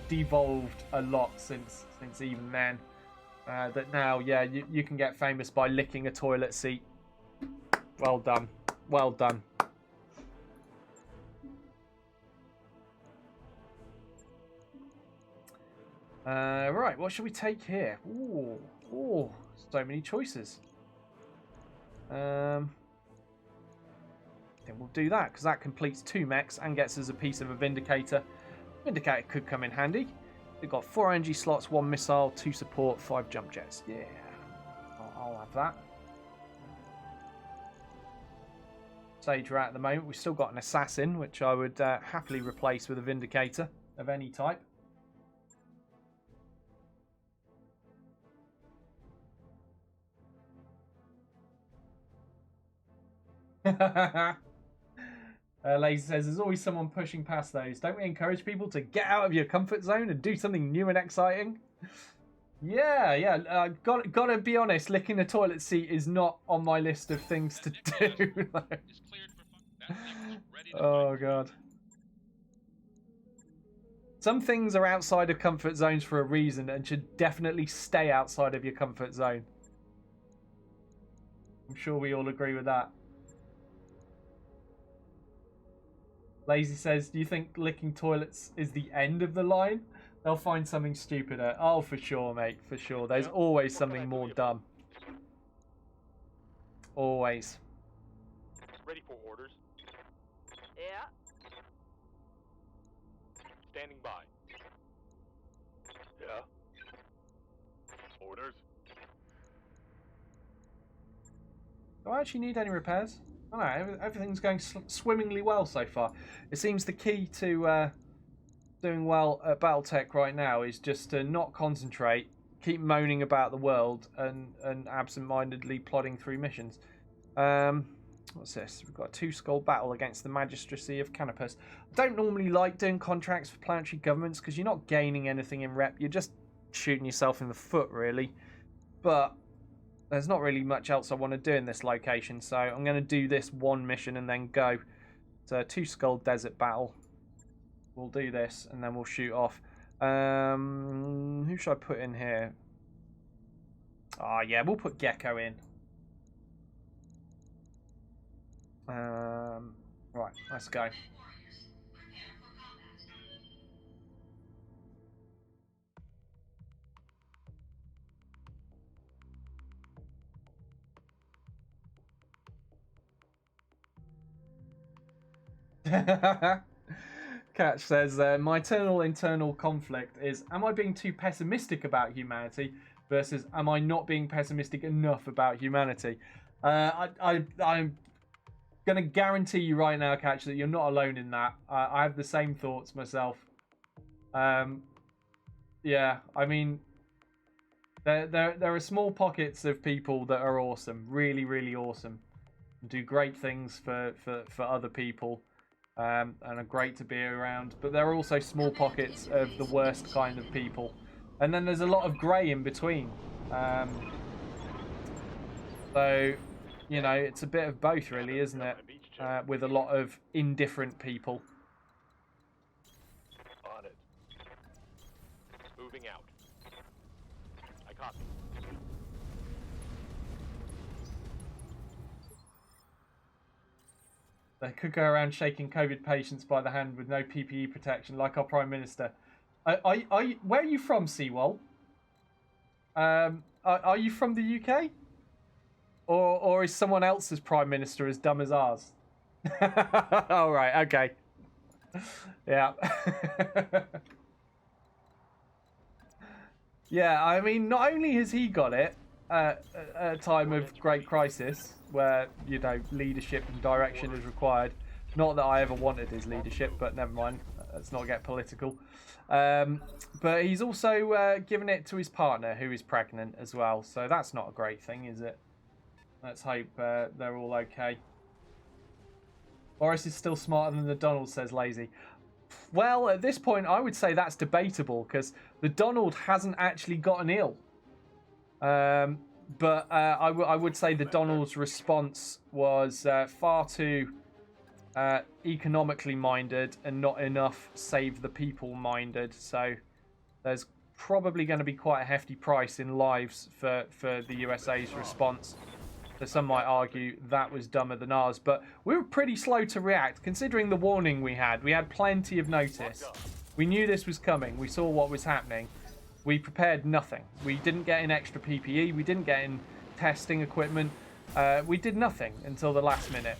devolved a lot since even then. That now, yeah, you can get famous by licking a toilet seat. Well done. Well done. Right, what should we take here? Ooh, Oh, so many choices. Then we'll do that, because that completes 2 mechs and gets us a piece of a Vindicator. Vindicator could come in handy. We've got 4 energy slots, 1 missile, 2 support, 5 jump jets. Yeah, I'll have that. Stage we're at the moment, we've still got an assassin, which I would happily replace with a Vindicator of any type. Lazy says, there's always someone pushing past those. Don't we encourage people to get out of your comfort zone and do something new and exciting? Yeah. Gotta be honest, licking a toilet seat is not on my list of things to do. Oh, God. Some things are outside of comfort zones for a reason and should definitely stay outside of your comfort zone. I'm sure we all agree with that. Lazy says, do you think licking toilets is the end of the line? They'll find something stupider. Oh, for sure, mate. For sure. There's always something more dumb. Always. Ready for orders. Yeah. Standing by. Yeah. Orders. Do I actually need any repairs? I don't know, everything's going swimmingly well so far. It seems the key to doing well at BattleTech right now is just to not concentrate, keep moaning about the world, and absent-mindedly plodding through missions. What's this? We've got a 2-skull battle against the Magistracy of Canopus. I don't normally like doing contracts for planetary governments because you're not gaining anything in rep. You're just shooting yourself in the foot, really. But there's not really much else I want to do in this location, so I'm going to do this one mission and then go. It's a 2-skull desert battle. We'll do this and then we'll shoot off. Who should I put in here? Ah, yeah, we'll put Gecko in. Right, let's go. Catch says, my eternal internal conflict is, am I being too pessimistic about humanity versus am I not being pessimistic enough about humanity? I'm going to guarantee you right now, Catch, that you're not alone in that. I have the same thoughts myself. Yeah, I mean, there are small pockets of people that are awesome, really, really awesome, do great things for other people. And are great to be around, but there are also small pockets of the worst kind of people, and then there's a lot of grey in between. So, you know, it's a bit of both, really, isn't it? With a lot of indifferent people. On it. Moving out. I copy. They could go around shaking COVID patients by the hand with no PPE protection, like our Prime Minister. Where are you from, Seawall? Are you from the UK? Or is someone else's Prime Minister as dumb as ours? All right, okay. Yeah. Yeah, I mean, not only has he got it at a time of great crisis, where, you know, leadership and direction is required. Not that I ever wanted his leadership, but never mind. Let's not get political. But he's also given it to his partner, who is pregnant as well. So that's not a great thing, is it? Let's hope they're all okay. Boris is still smarter than the Donald, says Lazy. Well, at this point, I would say that's debatable, because the Donald hasn't actually gotten ill. But I would say the Donald's response was far too economically minded and not enough save the people minded. So there's probably going to be quite a hefty price in lives for the USA's response. So some might argue that was dumber than ours. But we were pretty slow to react, considering the warning we had. We had plenty of notice. We knew this was coming. We saw what was happening. We prepared nothing. We didn't get in extra PPE. We didn't get in testing equipment. We did nothing until the last minute.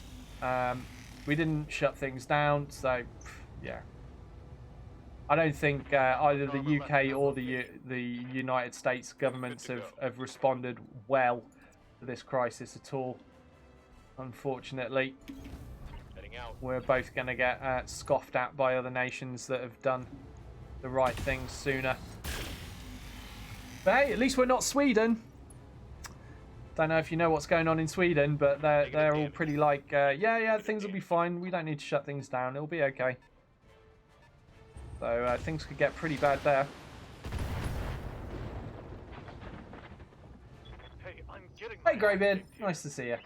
We didn't shut things down. So, yeah. I don't think either the UK or the United States governments have responded well to this crisis at all. Unfortunately, we're both going to get scoffed at by other nations that have done the right things sooner. But hey, at least we're not Sweden. Don't know if you know what's going on in Sweden, but they're all pretty like, yeah, things will be fine. We don't need to shut things down. It'll be okay. So things could get pretty bad there. Hey, I'm getting Hey, Greybeard. Nice to see you.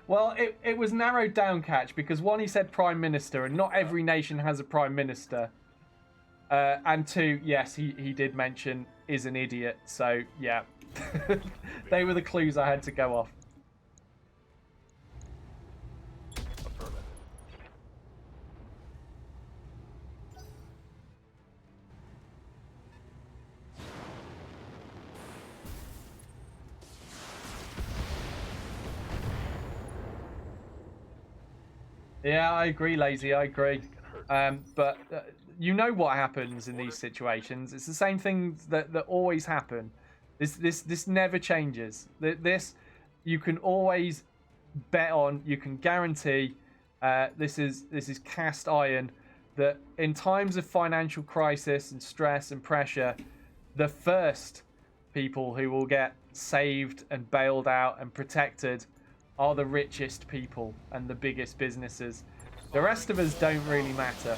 Well, it was narrowed down, Catch, because one, he said Prime Minister, and not every nation has a Prime Minister. And two, yes, he did mention is an idiot, so yeah. They were the clues I had to go off. Yeah, I agree, Lazy. I agree. But you know what happens in these situations. It's the same things that always happen. This never changes. This you can always bet on. You can guarantee. This is cast iron. That in times of financial crisis and stress and pressure, the first people who will get saved and bailed out and protected are the richest people and the biggest businesses. The rest of us don't really matter.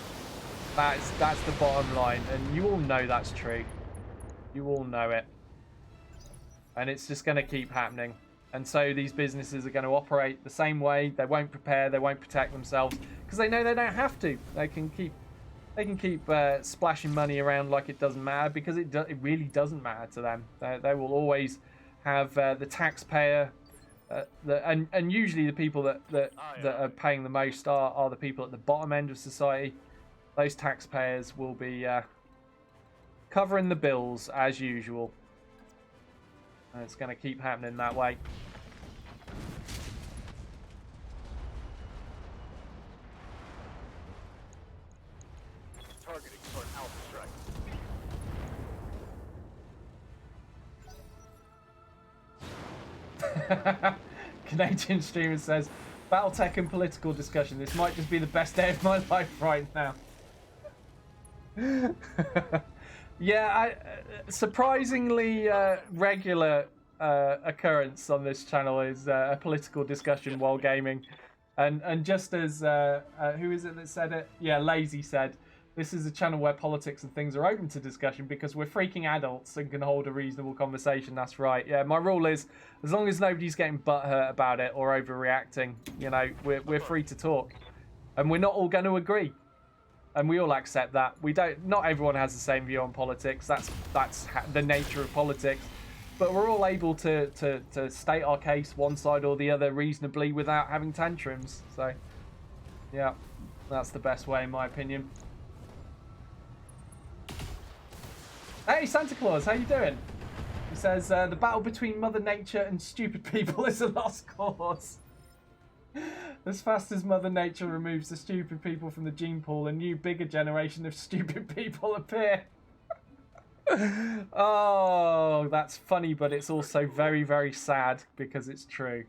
That's the bottom line, and you all know that's true. You all know it. And it's just going to keep happening. And so these businesses are going to operate the same way. They won't prepare, they won't protect themselves because they know they don't have to. They can keep splashing money around like it doesn't matter, because it really doesn't matter to them. They will always have the taxpayer. And usually the people that are paying the most are the people at the bottom end of society. Those taxpayers will be covering the bills as usual. And it's going to keep happening that way. Targeting for an alpha strike. Canadian streamer says, BattleTech and political discussion. This might just be the best day of my life right now. Yeah, surprisingly regular occurrence on this channel is a political discussion while gaming. And just as, who is it that said it? Yeah, Lazy said, this is a channel where politics and things are open to discussion because we're freaking adults and can hold a reasonable conversation. That's right. Yeah, my rule is, as long as nobody's getting butthurt about it or overreacting, you know, we're free to talk. And we're not all going to agree. And we all accept that. Not everyone has the same view on politics. That's the nature of politics. But we're all able to state our case one side or the other reasonably without having tantrums. So, yeah, that's the best way in my opinion. Hey, Santa Claus, how you doing? He says, the battle between Mother Nature and stupid people is a lost cause. As fast as Mother Nature removes the stupid people from the gene pool, a new, bigger generation of stupid people appear. Oh, that's funny, but it's also very, very sad because it's true.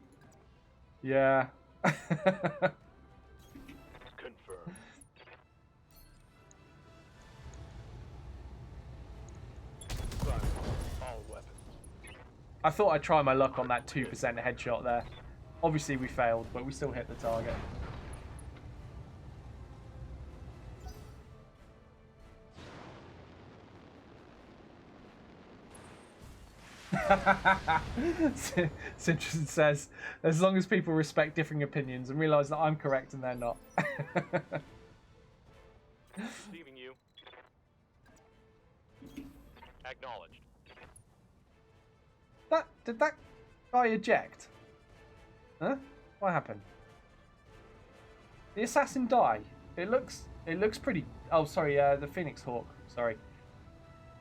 Yeah. Confirmed. All weapons. I thought I'd try my luck on that 2% headshot there. Obviously we failed, but we still hit the target. Citrus says, as long as people respect differing opinions and realise that I'm correct and they're not. Receiving you. Acknowledged. Did that guy eject? Huh? What happened? The assassin die? It looks pretty... Oh, sorry, the Phoenix Hawk. Sorry.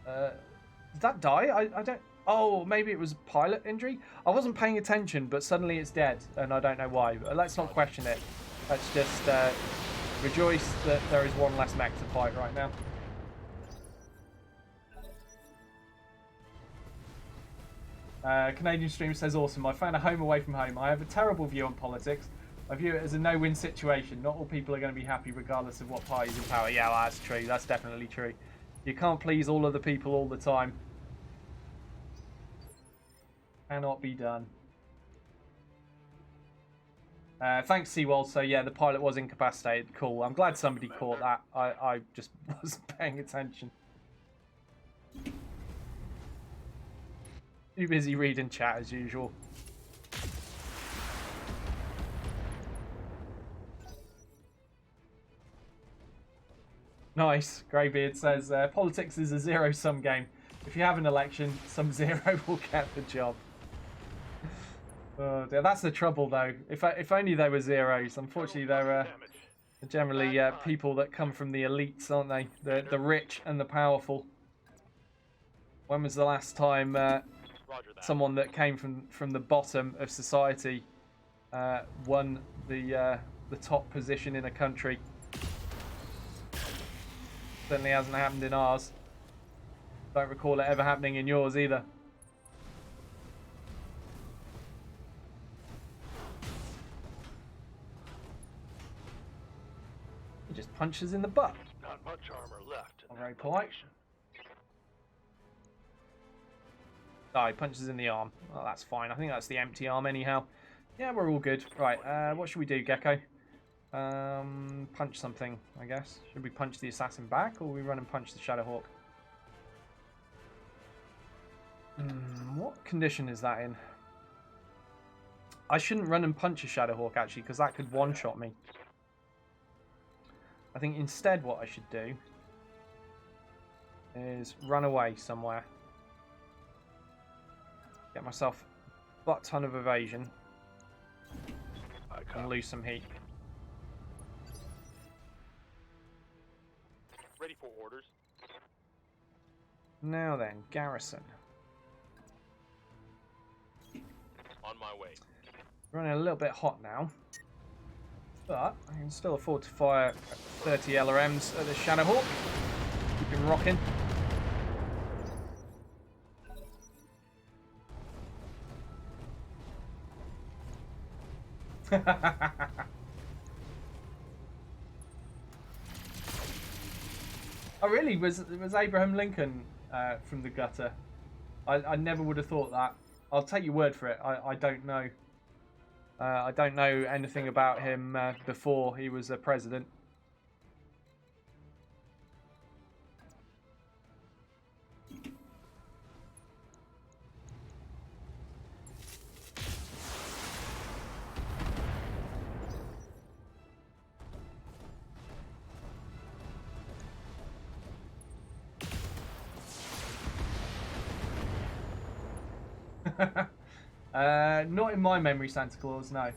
Did that die? I don't... Oh, maybe it was pilot injury? I wasn't paying attention, but suddenly it's dead, and I don't know why. But let's not question it. Let's just rejoice that there is one less mech to fight right now. Canadian Stream says, awesome. I found a home away from home. I have a terrible view on politics. I view it as a no-win situation. Not all people are going to be happy regardless of what party's in power. Yeah, well, that's true. That's definitely true. You can't please all of the people all the time. Cannot be done. Thanks, Seawold. So, yeah, the pilot was incapacitated. Cool. I'm glad somebody caught that. I just wasn't paying attention. Too busy reading chat as usual. Nice. Greybeard says, politics is a zero-sum game. If you have an election, some zero will get the job. Oh dear, that's the trouble though. If only there were zeros. Unfortunately, they're generally people that come from the elites, aren't they? The rich and the powerful. When was the last time someone that came from the bottom of society won the top position in a country? Certainly hasn't happened in ours. Don't recall it ever happening in yours either. He just punches in the butt. Not much armor left. Not very polite. Oh, he punches in the arm. Oh, that's fine. I think that's the empty arm anyhow. Yeah, we're all good. Right, what should we do, Gecko? Punch something, I guess. Should we punch the assassin back, or we run and punch the Shadowhawk? What condition is that in? I shouldn't run and punch a Shadowhawk, actually, because that could one-shot me. I think instead what I should do is run away somewhere. Get myself a butt-ton of evasion. And lose some heat. Ready for orders. Now then, garrison. On my way. Running a little bit hot now, but I can still afford to fire 30 LRMs at the Shadowhawk. Keep him rocking. Oh really? Was Abraham Lincoln from the gutter? I never would have thought that. I'll take your word for it. I don't know. I don't know anything about him before he was a president. Not in my memory, Santa Claus, no.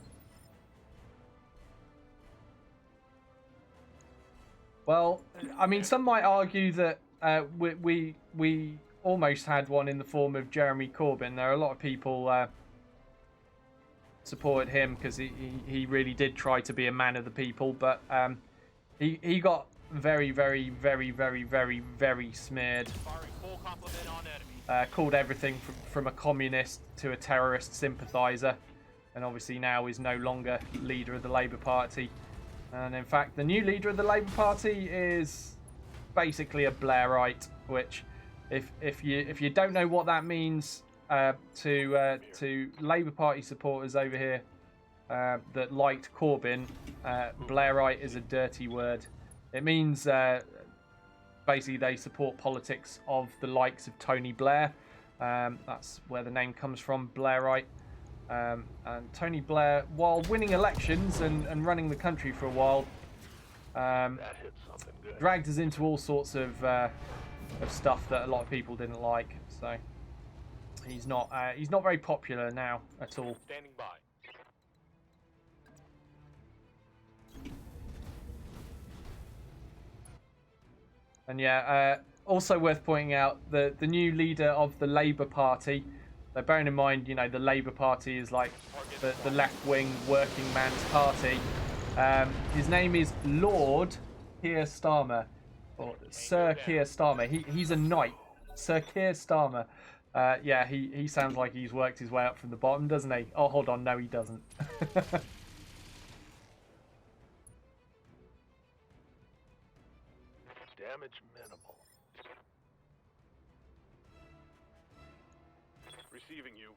Well, I mean, some might argue that we almost had one in the form of Jeremy Corbyn. There are a lot of people supported him because he really did try to be a man of the people, but he got very, very, very, very, very, very smeared. Called everything from a communist to a terrorist sympathiser, and obviously now is no longer leader of the Labour Party. And in fact, the new leader of the Labour Party is basically a Blairite, which, if you don't know what that means to Labour Party supporters over here that liked Corbyn, Blairite is a dirty word. It means basically they support politics of the likes of Tony Blair. That's where the name comes from, Blairite. And Tony Blair, while winning elections and running the country for a while, dragged us into all sorts of stuff that a lot of people didn't like. So he's not very popular now at all. Standing by. And yeah, also worth pointing out the new leader of the Labour Party. So bearing in mind, you know, the Labour Party is like the left-wing working man's party. His name is Lord Keir Starmer, or Sir Keir Starmer. He's a knight, Sir Keir Starmer. Yeah, he sounds like he's worked his way up from the bottom, doesn't he? Oh, hold on, no, he doesn't. Damage minimal. Receiving you.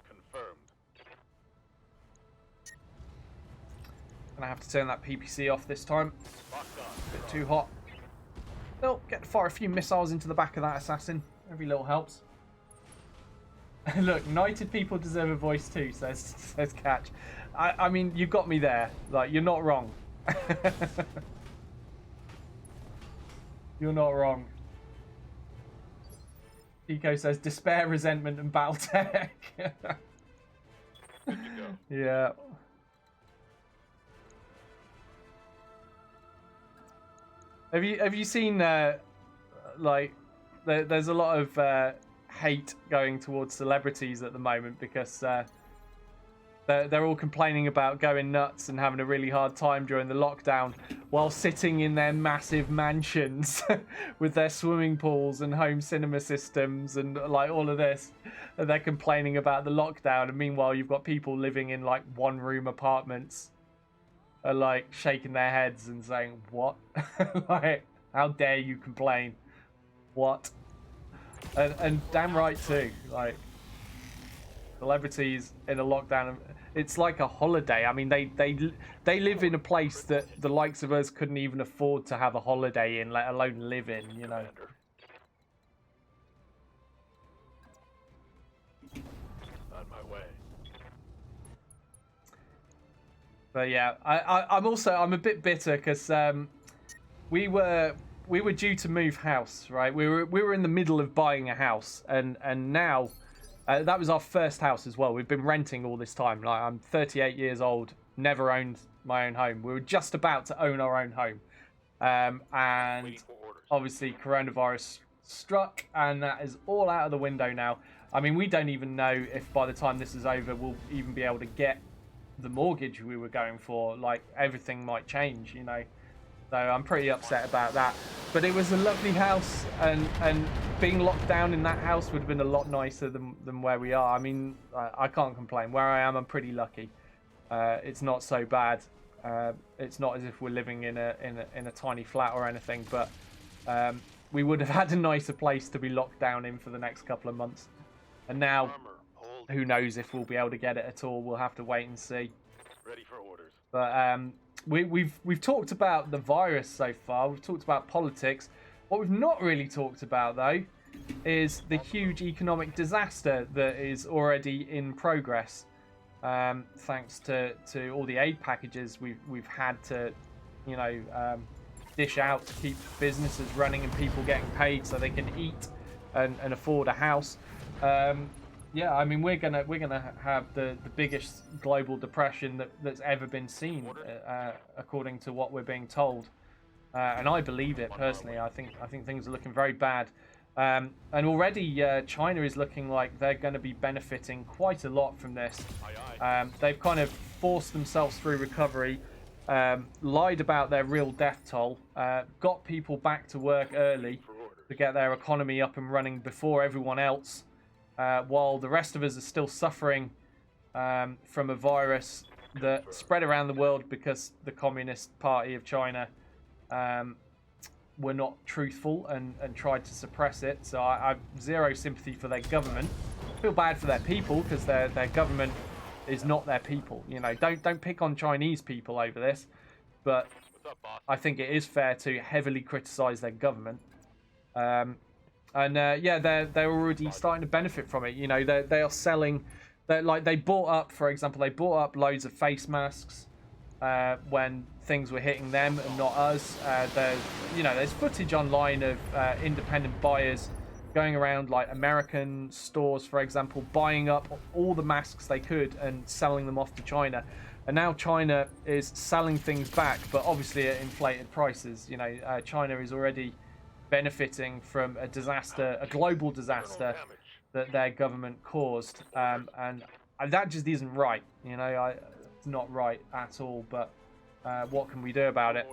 Confirmed. Gonna have to turn that PPC off this time. Locked on. Bit too hot. Oh, get to fire a few missiles into the back of that assassin. Every little helps. Look, knighted people deserve a voice too, says Catch. I mean, you got me there. Like, you're not wrong. You're not wrong. Pico says despair, resentment, and BattleTech. Good to go. Yeah. Have you seen like there's a lot of hate going towards celebrities at the moment because they're all complaining about going nuts and having a really hard time during the lockdown while sitting in their massive mansions with their swimming pools and home cinema systems and like all of this. And they're complaining about the lockdown, and meanwhile you've got people living in like one-room apartments are like shaking their heads and saying, what? Like, how dare you complain? What? And damn right too. Like, celebrities in a lockdown, it's like a holiday. I mean, they live in a place that the likes of us couldn't even afford to have a holiday in, let alone live in, you know. On my way. But yeah, I'm a bit bitter because we were due to move house, right? We were in the middle of buying a house, and now that was our first house as well. We've been renting all this time. Like, I'm 38 years old, never owned my own home. We were just about to own our own home, and obviously coronavirus struck, and that is all out of the window now. I mean, we don't even know if by the time this is over we'll even be able to get the mortgage we were going for. Like, everything might change, you know. So I'm pretty upset about that. But it was a lovely house, and being locked down in that house would have been a lot nicer than where we are. I mean, I can't complain. Where I am, I'm pretty lucky. It's not so bad. It's not as if we're living in a tiny flat or anything, but we would have had a nicer place to be locked down in for the next couple of months. And now, who knows if we'll be able to get it at all. We'll have to wait and see. Ready for orders. But we've talked about the virus so far. We've talked about politics. What we've not really talked about, though, is the huge economic disaster that is already in progress. Thanks to all the aid packages we've had to, you know, dish out to keep businesses running and people getting paid so they can eat and afford a house. Yeah, I mean, we're gonna have the biggest global depression that's ever been seen, according to what we're being told, and I believe it personally. I think things are looking very bad, and already China is looking like they're going to be benefiting quite a lot from this. They've kind of forced themselves through recovery, lied about their real death toll, got people back to work early to get their economy up and running before everyone else. While the rest of us are still suffering from a virus that spread around the world because the Communist Party of China were not truthful and tried to suppress it. So I have zero sympathy for their government. I feel bad for their people because their government is not their people. You know, don't pick on Chinese people over this, but I think it is fair to heavily criticize their government. Yeah, they're already starting to benefit from it. You know, they are selling. They bought up, for example, loads of face masks when things were hitting them and not us. There's footage online of independent buyers going around like American stores, for example, buying up all the masks they could and selling them off to China. And now China is selling things back, but obviously at inflated prices. You know, China is already benefiting from a disaster, a global disaster that their government caused, and that just isn't right. You know, it's not right at all. But what can we do about it?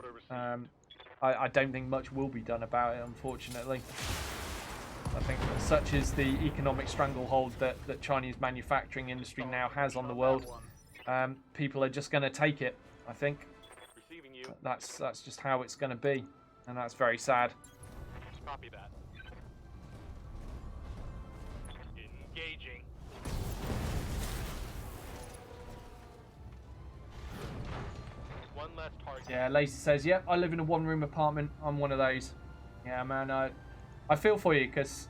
I don't think much will be done about it, unfortunately. I think that such is the economic stranglehold that Chinese manufacturing industry now has on the world. People are just going to take it. I think that's just how it's going to be, and that's very sad. Copy that. Engaging. One less target. Yeah, Lacey says, "Yep, I live in a one-room apartment. I'm one of those." Yeah, man, I feel for you because,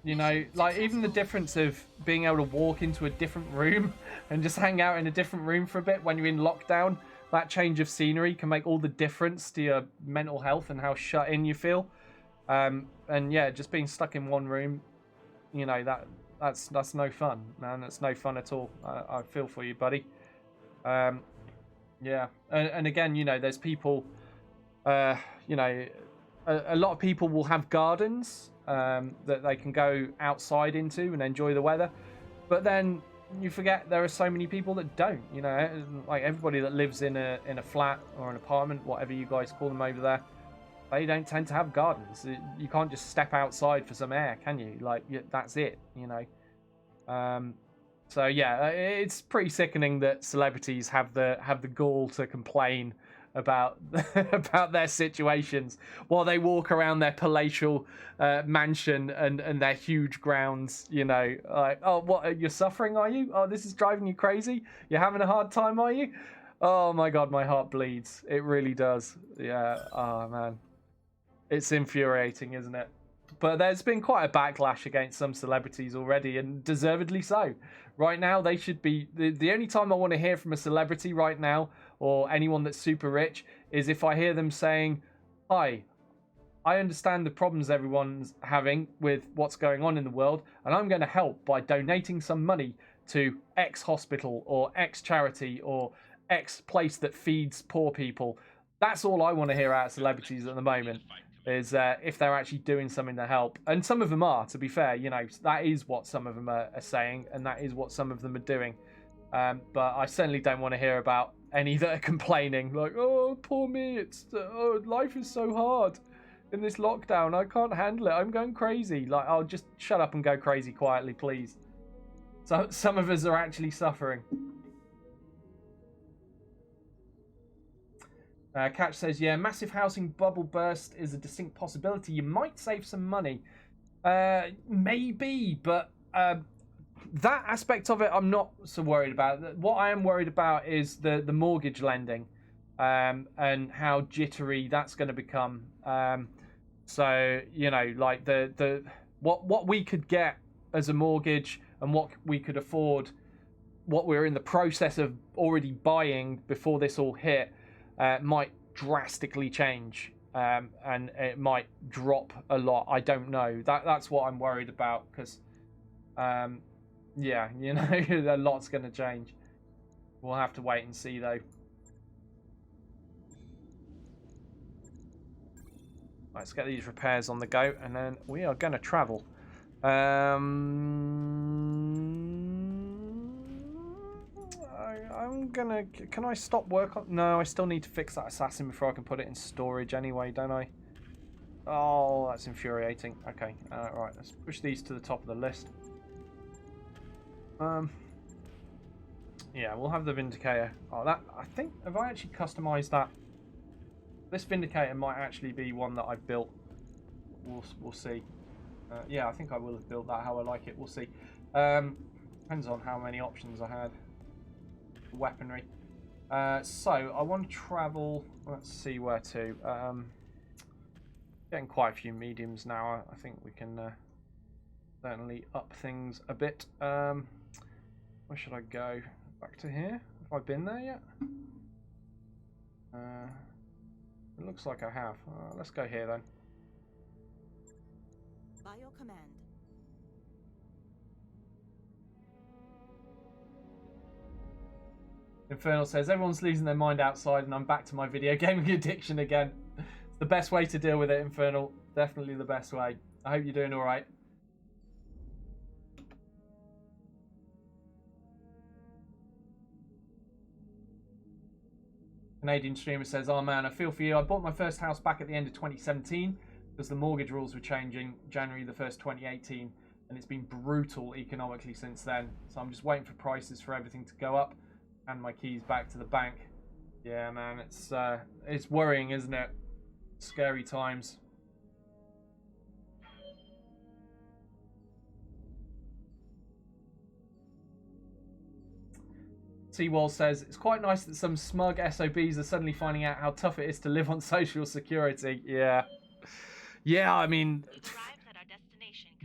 you know, like even the difference of being able to walk into a different room and just hang out in a different room for a bit when you're in lockdown, that change of scenery can make all the difference to your mental health and how shut in you feel. And yeah, just being stuck in one room, you know, that's no fun, man. That's no fun at all. I feel for you, buddy. Yeah, and again, you know, there's people, you know, a lot of people will have gardens that they can go outside into and enjoy the weather, but then you forget there are so many people that don't. You know, like everybody that lives in a flat or an apartment, whatever you guys call them over there, they don't tend to have gardens. You can't just step outside for some air, can you? Like that's it, you know. So yeah, it's pretty sickening that celebrities have the gall to complain about about their situations while they walk around their palatial mansion and their huge grounds. You know, like, oh, what, you're suffering, are you? Oh, this is driving you crazy. You're having a hard time, are you? Oh my God, my heart bleeds. It really does. Yeah. Oh man, it's infuriating, isn't it? But there's been quite a backlash against some celebrities already, and deservedly so. Right now, they should be... The only time I want to hear from a celebrity right now, or anyone that's super rich, is if I hear them saying, "Hi, I understand the problems everyone's having with what's going on in the world, and I'm going to help by donating some money to X hospital, or X charity, or X place that feeds poor people." That's all I want to hear out of celebrities at the moment. Is if they're actually doing something to help. And some of them are, to be fair, you know, that is what some of them are saying, and that is what some of them are doing. But I certainly don't want to hear about any that are complaining, like, "Oh, poor me, it's life is so hard in this lockdown, I can't handle it, I'm going crazy." Like, I'll just shut up and go crazy quietly, please. So some of us are actually suffering. Catch says, "Yeah, massive housing bubble burst is a distinct possibility. You might save some money." Maybe, but that aspect of it I'm not so worried about. What I am worried about is the mortgage lending and how jittery that's going to become. So, you know, like the what we could get as a mortgage and what we could afford, what we're in the process of already buying before this all hit, might drastically change, and it might drop a lot. I don't know. That's what I'm worried about, because, yeah, you know, a lot's going to change. We'll have to wait and see, though. Let's get these repairs on the go, and then we are going to travel. I'm gonna... Can I stop work on... No, I still need to fix that assassin before I can put it in storage anyway, don't I? Oh, that's infuriating. Okay, right, let's push these to the top of the list. Yeah, we'll have the Vindicator. Oh, that... I think... Have I actually customized that? This Vindicator might actually be one that I've built. We'll see. Yeah, I think I will have built that how I like it. We'll see. Depends on how many options I had. Weaponry. So I want to travel. Let's see where to. Getting quite a few mediums now. I think we can certainly up things a bit. Where should I go? Back to here. Have I been there yet? It looks like I have. Let's go here then. By your command. Infernal says, everyone's losing their mind outside and I'm back to my video gaming addiction again. It's the best way to deal with it, Infernal. Definitely the best way. I hope you're doing alright. Canadian streamer says, oh man, I feel for you. I bought my first house back at the end of 2017 because the mortgage rules were changing January the 1st, 2018. And it's been brutal economically since then. So I'm just waiting for prices for everything to go up. And my keys back to the bank. Yeah, man, it's worrying, isn't it? Scary times. Seawall says, it's quite nice that some smug SOBs are suddenly finding out how tough it is to live on social security. Yeah. Yeah, I mean,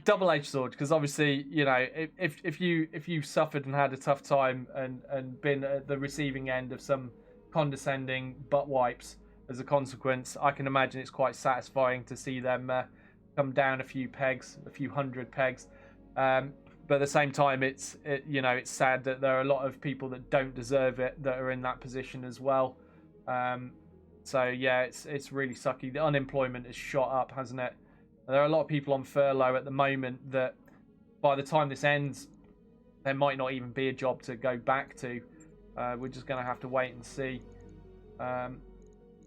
double-edged sword, because obviously, you know, if you suffered and had a tough time and been at the receiving end of some condescending butt wipes as a consequence, I can imagine it's quite satisfying to see them come down a few pegs, a few hundred pegs. But at the same time, it's sad that there are a lot of people that don't deserve it that are in that position as well. So yeah, it's really sucky. The unemployment has shot up, hasn't it? There are a lot of people on furlough at the moment that by the time this ends, there might not even be a job to go back to. We're just going to have to wait and see.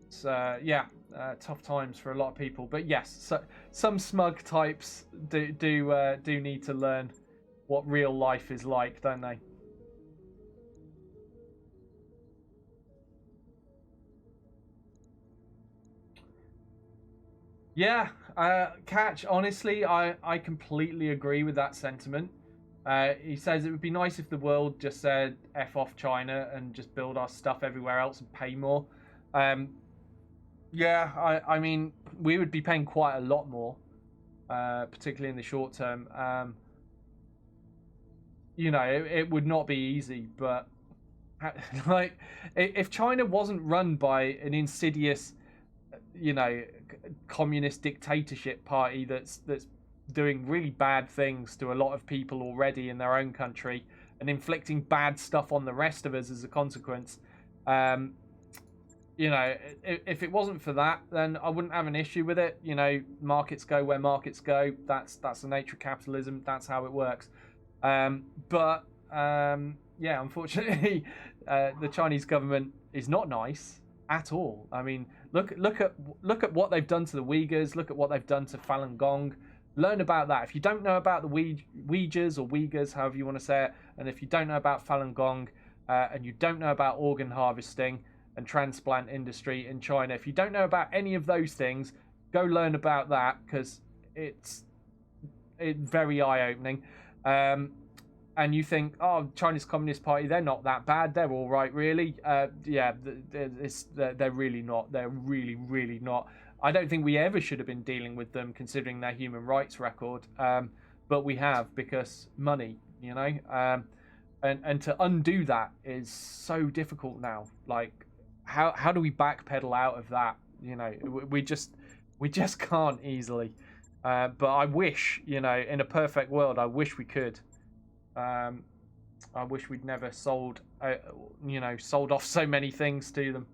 So yeah, tough times for a lot of people. But yes, so, some smug types do need to learn what real life is like, don't they? Yeah, Catch, honestly, I completely agree with that sentiment. He says it would be nice if the world just said F off China and just build our stuff everywhere else and pay more. Yeah, I mean, we would be paying quite a lot more, particularly in the short term. You know, it would not be easy, but like, if China wasn't run by an insidious, you know, communist dictatorship party that's doing really bad things to a lot of people already in their own country and inflicting bad stuff on the rest of us as a consequence, you know, if it wasn't for that, then I wouldn't have an issue with it. You know, markets go where markets go. That's the nature of capitalism. That's how it works. But yeah, unfortunately, the Chinese government is not nice at all. I mean, look at what they've done to the Uyghurs. Look at what they've done to Falun Gong. Learn about that. If you don't know about the Uyghurs or Uyghurs, however you want to say it, and if you don't know about Falun Gong, and you don't know about organ harvesting and transplant industry in China, if you don't know about any of those things, go learn about that, because it's very eye-opening. And you think, oh, China's Communist Party, they're not that bad. They're all right, really. Yeah, they're really not. They're really, really not. I don't think we ever should have been dealing with them, considering their human rights record. But we have, because money, you know. And to undo that is so difficult now. Like, how do we backpedal out of that? You know, we just can't easily. But I wish, you know, in a perfect world, I wish we could. I wish we'd never sold off so many things to them.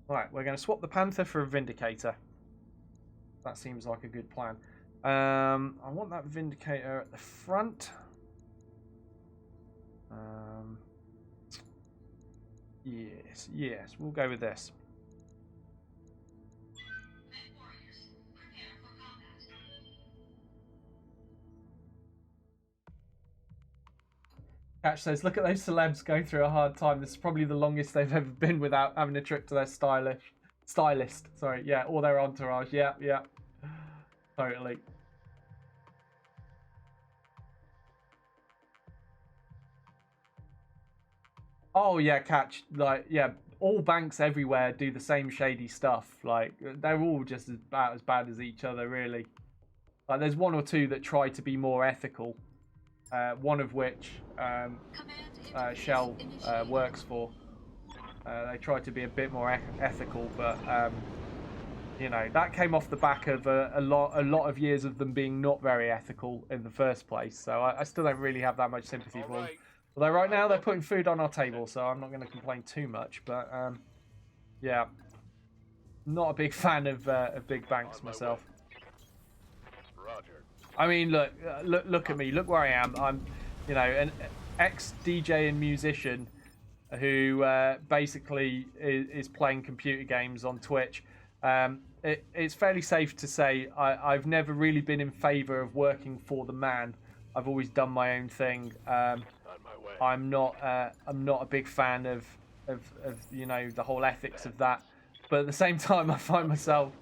Right, we're going to swap the Panther for a Vindicator. That seems like a good plan. I want that Vindicator at the front. Yes, we'll go with this. Catch says, look at those celebs going through a hard time. This is probably the longest they've ever been without having a trip to their stylist. Sorry, yeah, or their entourage. Yeah, totally. Oh yeah, Catch. Like, yeah, all banks everywhere do the same shady stuff. Like, they're all just about as bad as each other, really. Like, there's one or two that try to be more ethical. One of which Shell works for. They try to be a bit more ethical, but You know, that came off the back of a lot of years of them being not very ethical in the first place. So I still don't really have that much sympathy for them. Although right now they're putting food on our table, so I'm not going to complain too much. But yeah, not a big fan of big banks myself. Roger. I mean, look at me. Look where I am. I'm, you know, an ex-DJ and musician who basically is playing computer games on Twitch. It's fairly safe to say I've never really been in favour of working for the man. I've always done my own thing. On my way. I'm not a big fan of you know, the whole ethics of that. But at the same time, I find myself,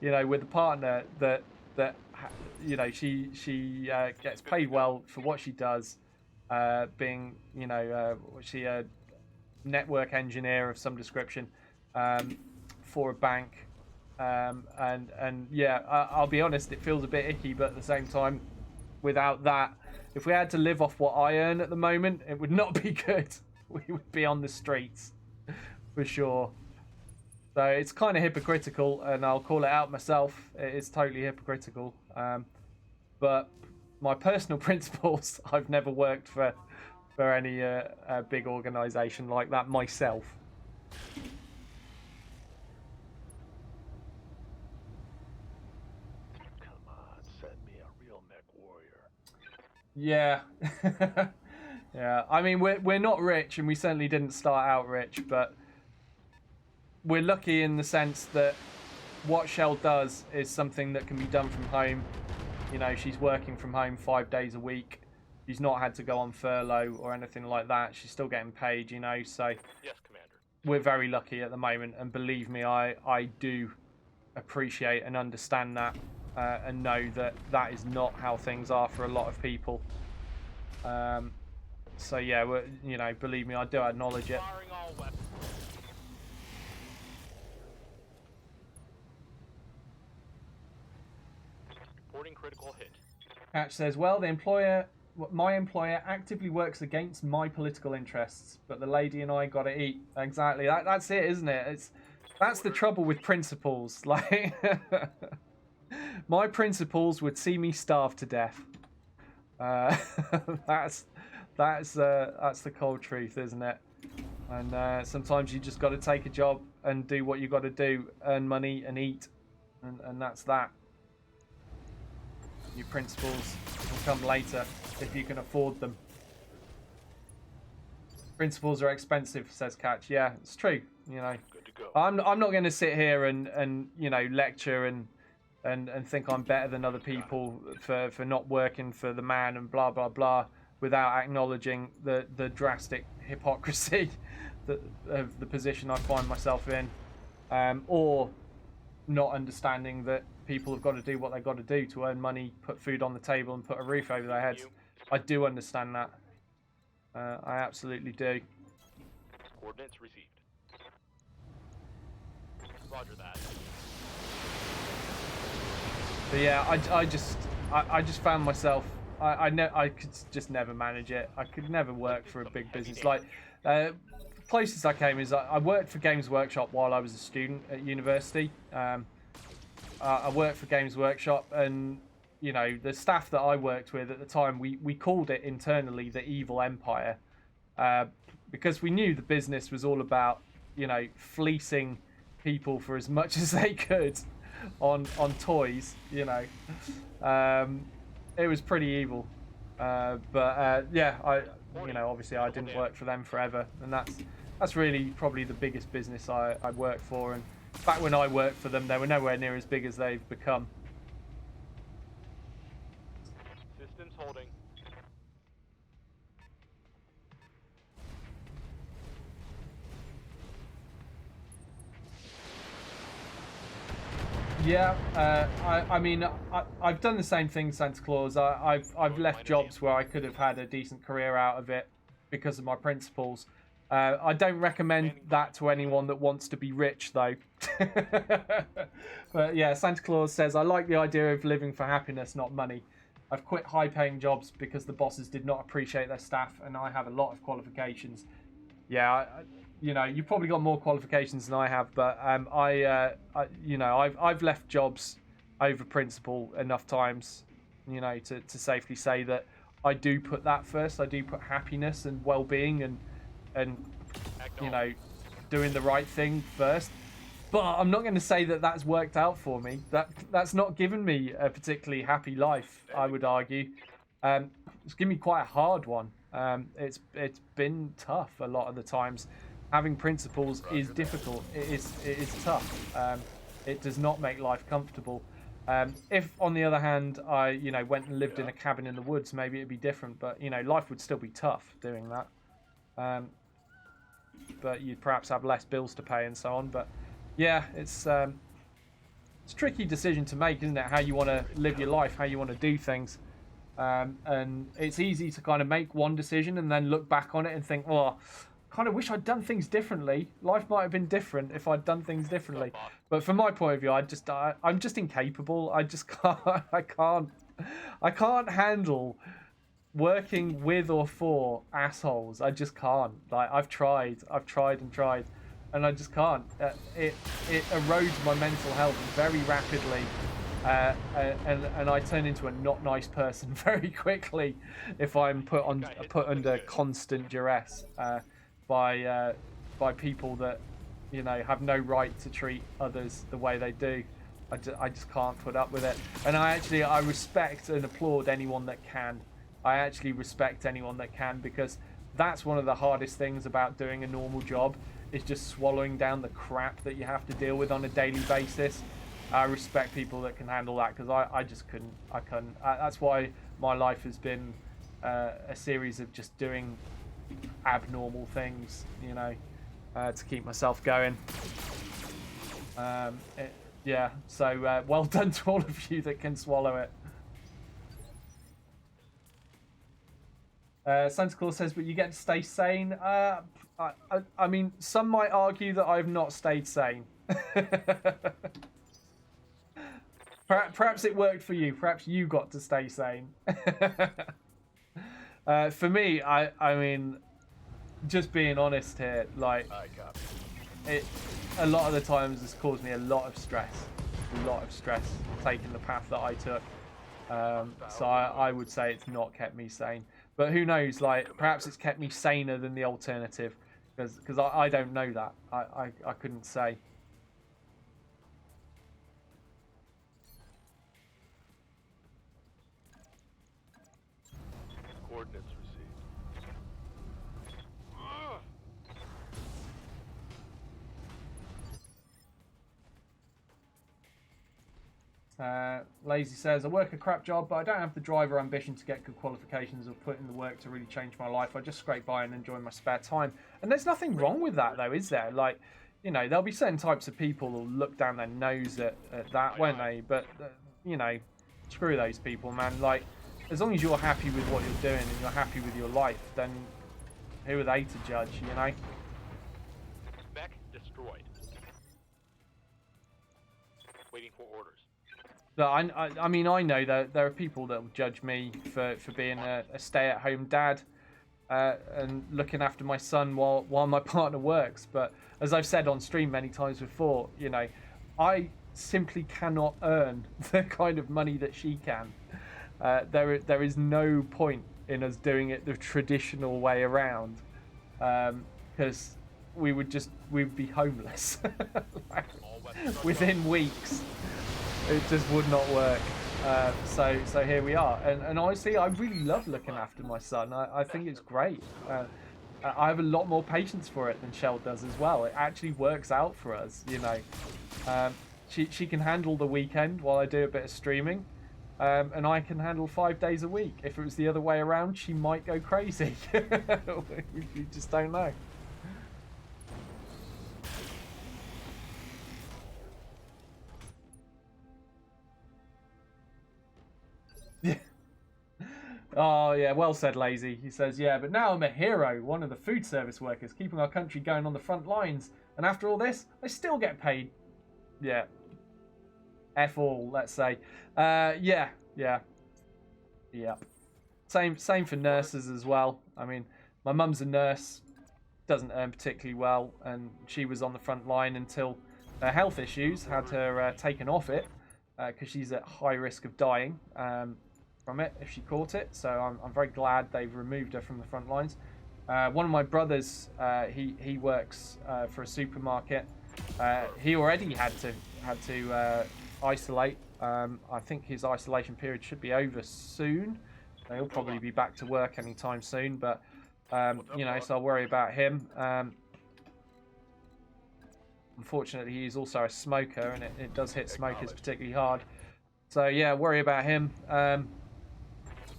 you know, with a partner that you know, she gets paid well for what she does, being, you know, she a network engineer of some description for a bank, and yeah, I'll be honest, it feels a bit icky, but at the same time, without that, if we had to live off what I earn at the moment, it would not be good. We would be on the streets for sure. So it's kind of hypocritical, and I'll call it out myself. It is totally hypocritical. But my personal principles, I've never worked for any big organisation like that myself. Come on, send me a real mech warrior. Yeah. Yeah. I mean, we're not rich, and we certainly didn't start out rich, but we're lucky in the sense that what Shell does is something that can be done from home. You know, she's working from home 5 days a week. She's not had to go on furlough or anything like that. She's still getting paid, you know, so Yes, Commander. we're very lucky at the moment. And believe me, I do appreciate and understand that and know that that is not how things are for a lot of people. So yeah, you know, believe me, I do acknowledge it. Firing all weapons. Reporting critical hit. Catch says, well, my employer actively works against my political interests, but the lady and I got to eat. Exactly. That's it, isn't it? That's the trouble with principles. Like, my principles would see me starve to death. That's the cold truth, isn't it? And sometimes you just got to take a job and do what you got to do, earn money and eat, and that's that. Your principles will come later if you can afford them. Principles are expensive, says Catch. Yeah, it's true. You know, Good to go. I'm not going to sit here and you know, lecture and think I'm better than other people for not working for the man and blah blah blah without acknowledging the drastic hypocrisy of the position I find myself in, or not understanding that people have got to do what they've got to do to earn money, put food on the table, and put a roof over their heads. I do understand that. I absolutely do. Coordinates received. Roger that. But yeah, I just found myself. I could just never manage it. I could never work for a big business. Like, places I came is I worked for Games Workshop while I was a student at university. I worked for Games Workshop, and you know, the staff that I worked with at the time, we called it internally the Evil Empire, because we knew the business was all about, you know, fleecing people for as much as they could on toys. You know, it was pretty evil. But yeah, you know, obviously I didn't work for them forever, and that's really probably the biggest business I worked for. And back when I worked for them, they were nowhere near as big as they've become. Systems holding. Yeah, I mean, I've done the same thing, Santa Claus. I've left jobs where I could have had a decent career out of it because of my principles. I don't recommend that to anyone that wants to be rich, though. But yeah, Santa Claus says, I like the idea of living for happiness, not money. I've quit high-paying jobs because the bosses did not appreciate their staff, and I have a lot of qualifications. Yeah, you know, you've probably got more qualifications than I have, but you know, I've left jobs over principle enough times, you know, to safely say that I do put that first. I do put happiness and well-being and you know, doing the right thing first. But I'm not going to say that that's worked out for me. That's not given me a particularly happy life, I would argue. It's given me quite a hard one. It's been tough a lot of the times. Having principles is difficult. It is tough. It does not make life comfortable. If, on the other hand, I went and lived in a cabin in the woods, maybe it'd be different. But life would still be tough doing that. But you'd perhaps have less bills to pay and so on. But yeah, it's a tricky decision to make, isn't it? How you want to live your life, how you want to do things. And it's easy to kind of make one decision and then look back on it and think, oh, kind of wish I'd done things differently. Life might have been different if I'd done things differently. But from my point of view, I'm just incapable. I just can't. I can't handle working with or for assholes. I just can't. Like, I've tried and tried, and I just can't. It erodes my mental health very rapidly. And I turn into a not nice person very quickly if I'm put under constant duress by people that have no right to treat others the way they do. I just can't put up with it. And I respect and applaud anyone that can. I actually respect anyone that can, because that's one of the hardest things about doing a normal job, is just swallowing down the crap that you have to deal with on a daily basis. I respect people that can handle that, because I just couldn't. I couldn't. That's why my life has been a series of just doing abnormal things, to keep myself going. Yeah, so well done to all of you that can swallow it. Santa Claus says, but you get to stay sane. I mean, some might argue that I've not stayed sane. Perhaps it worked for you. Perhaps you got to stay sane. For me, I mean, just being honest here, like, a lot of the times has caused me a lot of stress. Taking the path that I took. So I would say it's not kept me sane. But who knows, like, perhaps it's kept me saner than the alternative. Because I don't know that. I couldn't say. Coordinates received. Lazy says, I work a crap job, but I don't have the drive or ambition to get good qualifications or put in the work to really change my life. I just scrape by and enjoy my spare time. And there's nothing wrong with that, though, is there? Like, there'll be certain types of people who'll look down their nose at that, won't they? But, screw those people, man. Like, as long as you're happy with what you're doing and you're happy with your life, then who are they to judge, Mech destroyed. Waiting for orders. But I mean, I know that there are people that will judge me for being a stay-at-home dad and looking after my son while my partner works. But as I've said on stream many times before, I simply cannot earn the kind of money that she can. There is no point in us doing it the traditional way around, because we'd be homeless within weeks. It just would not work. So here we are. And honestly, I really love looking after my son. I think it's great. I have a lot more patience for it than Shell does as well. It actually works out for us, She can handle the weekend while I do a bit of streaming. And I can handle 5 days a week. If it was the other way around, she might go crazy. You just don't know. Yeah. Oh, yeah, well said, Lazy. He says, yeah, but now I'm a hero, one of the food service workers, keeping our country going on the front lines. And after all this, I still get paid. Yeah. F all, let's say. Yeah. Same for nurses as well. I mean, my mum's a nurse. doesn't earn particularly well, and she was on the front line until her health issues had her taken off it because she's at high risk of dying from it if she caught it. So I'm very glad they've removed her from the front lines. One of my brothers, he works for a supermarket. He already had to isolate. I think his isolation period should be over soon. He'll probably be back to work anytime soon, but you know, so I'll worry about him. Unfortunately, he's also a smoker, and it does hit smokers particularly hard. So yeah, worry about him.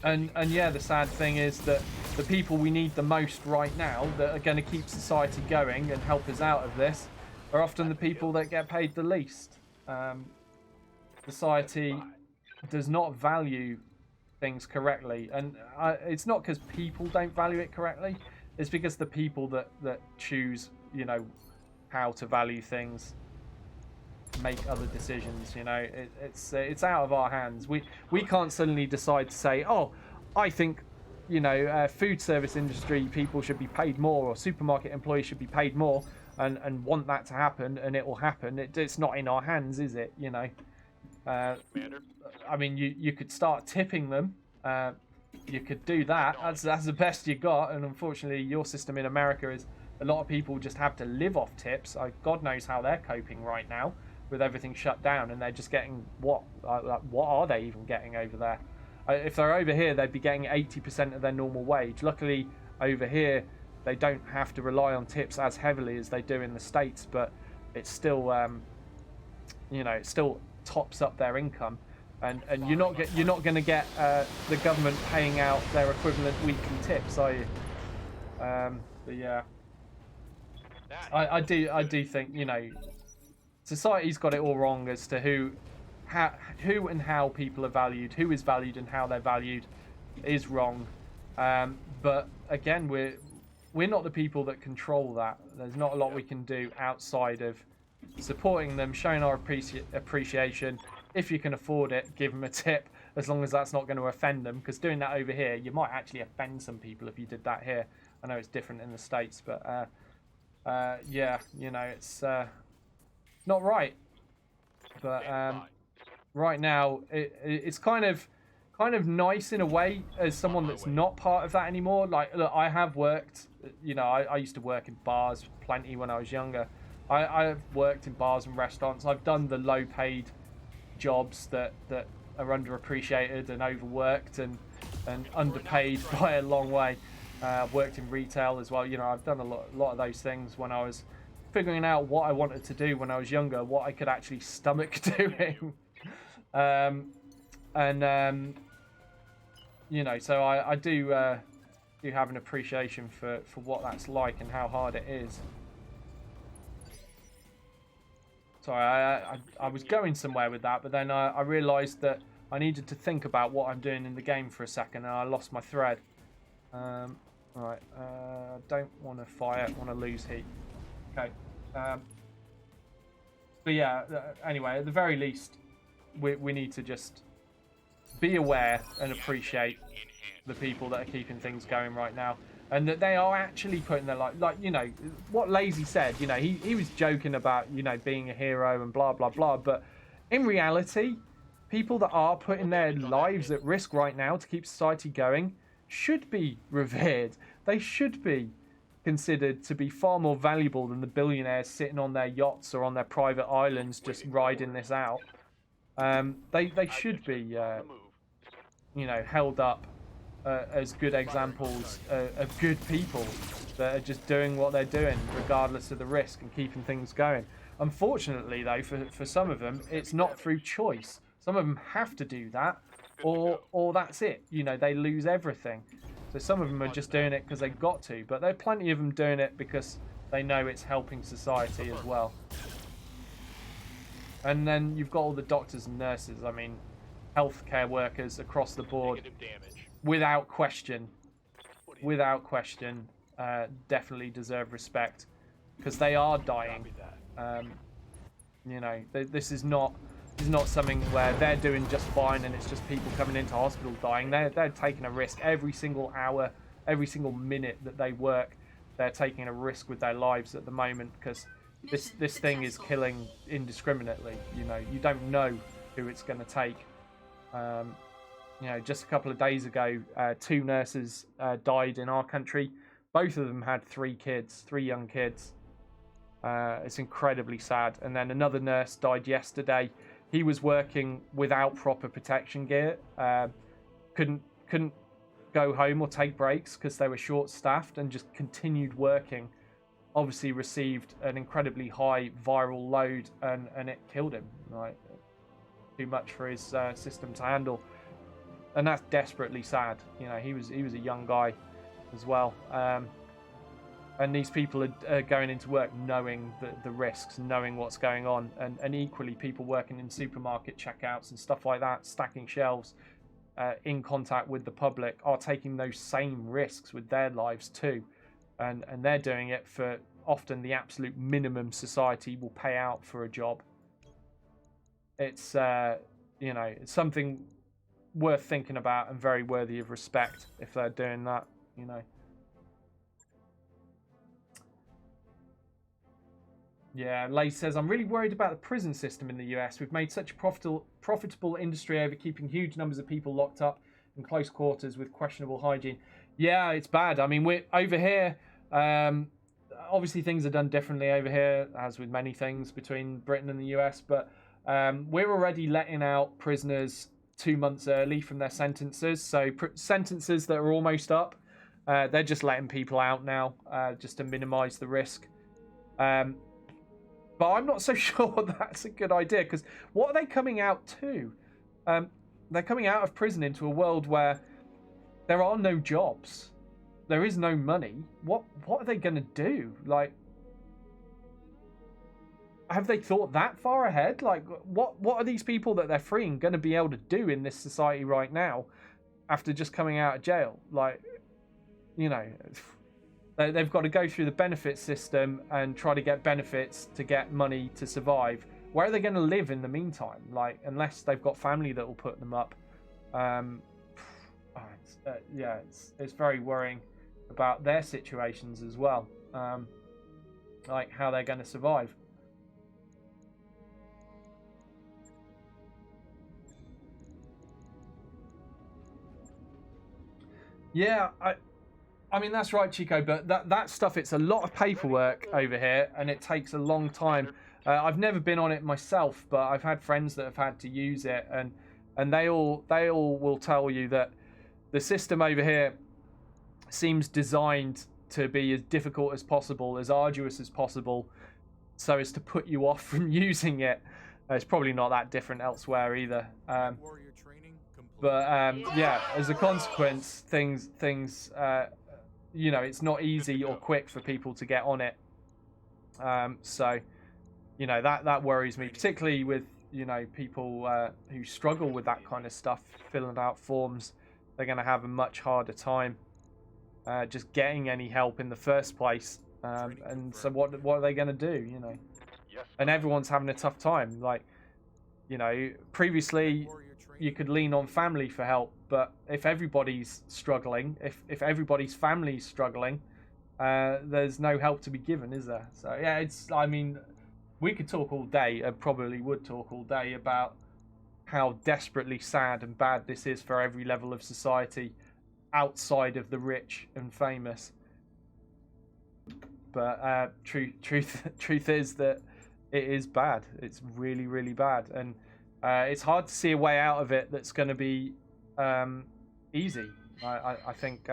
And yeah, the sad thing is that the people we need the most right now that are going to keep society going and help us out of this are often the people that get paid the least. Society does not value things correctly, and it's not because people don't value it correctly. It's because the people that choose, you know, how to value things make other decisions. You know, it's out of our hands. We can't suddenly decide to say, oh, I think, you know, food service industry people should be paid more, or supermarket employees should be paid more, and want that to happen, and it will happen. It's not in our hands, is it? You know. I mean, you could start tipping them. You could do that. That's the best you got. And unfortunately, your system in America is a lot of people just have to live off tips. God knows how they're coping right now with everything shut down, and they're just getting what are they even getting over there? If they're over here, they'd be getting 80% of their normal wage. Luckily, over here, they don't have to rely on tips as heavily as they do in the States, but it's still, you know, it still tops up their income, and you're not going to get the government paying out their equivalent weekly tips, are you? But yeah, I do think, you know, society's got it all wrong as to who and how people are valued, who is valued and how they're valued is wrong. But again, we're not the people that control that. There's not a lot we can do outside of supporting them, showing our appreciation. If you can afford it, give them a tip, as long as that's not going to offend them, because doing that over here, you might actually offend some people if you did that here. I know it's different in the States, but yeah, you know, it's not right. But right now, it's kind of nice in a way as someone that's not part of that anymore. Like, look, I have worked, you know, I used to work in bars plenty when I was younger. I've worked in bars and restaurants. I've done the low-paid jobs that are underappreciated and overworked and underpaid by a long way. I've worked in retail as well. You know, I've done a lot of those things when I was figuring out what I wanted to do when I was younger, what I could actually stomach doing. You know, so I do have an appreciation for what that's like and how hard it is. Sorry, I was going somewhere with that, but then I realised that I needed to think about what I'm doing in the game for a second, and I lost my thread. Right, don't want to fire, want to lose heat. Okay. But yeah, anyway, at the very least, we need to just be aware and appreciate the people that are keeping things going right now, and that they are actually putting their life, like, you know, what Lazy said, you know, he was joking about, you know, being a hero and blah, blah, blah, but in reality, people that are putting their lives at risk right now to keep society going should be revered. They should be considered to be far more valuable than the billionaires sitting on their yachts or on their private islands just riding this out. They should be, you know, held up as good examples of good people that are just doing what they're doing regardless of the risk and keeping things going. Unfortunately, though, for some of them, it's not through choice. Some of them have to do that, or that's it. You know, they lose everything. So some of them are just doing it because they've got to, but there are plenty of them doing it because they know it's helping society as well. And then you've got all the doctors and nurses. I mean, healthcare workers across the board, without question, definitely deserve respect because they are dying. You know, this is not something where they're doing just fine and it's just people coming into hospital dying. They're taking a risk every single hour, every single minute that they work. they're taking a risk with their lives at the moment because this thing is killing indiscriminately. You know, you don't know who it's going to take. You know, just a couple of days ago, 2 nurses died in our country. Both of them had 3 young kids. It's incredibly sad. And then another nurse died yesterday. He was working without proper protection gear. Couldn't go home or take breaks because they were short-staffed and just continued working. Obviously received an incredibly high viral load and it killed him. Like, too much for his system to handle. And that's desperately sad. You know, he was a young guy as well. And these people are going into work knowing the risks, knowing what's going on. And equally, people working in supermarket checkouts and stuff like that, stacking shelves, in contact with the public, are taking those same risks with their lives too. And they're doing it for often the absolute minimum society will pay out for a job. It's, you know, it's something worth thinking about and very worthy of respect if they're doing that, you know. Yeah, Lay says, I'm really worried about the prison system in the US. We've made such a profitable industry over keeping huge numbers of people locked up in close quarters with questionable hygiene. Yeah, it's bad. I mean, we're over here. Obviously, things are done differently over here, as with many things between Britain and the US. But we're already letting out prisoners 2 months early from their sentences. So sentences that are almost up, they're just letting people out now, just to minimise the risk. But I'm not so sure that's a good idea, because what are they coming out to? They're coming out of prison into a world where there are no jobs. There is no money. What are they going to do? Like, have they thought that far ahead? Like, what are these people that they're freeing going to be able to do in this society right now after just coming out of jail? Like, you know, they've got to go through the benefit system and try to get benefits to get money to survive. Where are they going to live in the meantime? Like, unless they've got family that will put them up. Yeah, it's very worrying about their situations as well. Like how they're going to survive. Yeah, I mean, that's right, Chico, but that stuff, it's a lot of paperwork over here, and it takes a long time. I've never been on it myself, but I've had friends that have had to use it, and they all will tell you that the system over here seems designed to be as difficult as possible, as arduous as possible, so as to put you off from using it. It's probably not that different elsewhere either. Yeah, as a consequence, things you know, it's not easy or quick for people to get on it. So, you know, that worries me, particularly with, you know, people who struggle with that kind of stuff, filling out forms. They're going to have a much harder time just getting any help in the first place. And so what are they going to do, you know? And everyone's having a tough time. Like, you know, previously you could lean on family for help, but if everybody's struggling, if everybody's family's struggling, there's no help to be given, is there? So yeah, I mean, we could talk all day, and probably would talk all day, about how desperately sad and bad this is for every level of society outside of the rich and famous. But truth is that it is bad. It's really, really bad, and it's hard to see a way out of it that's going to be easy. I think,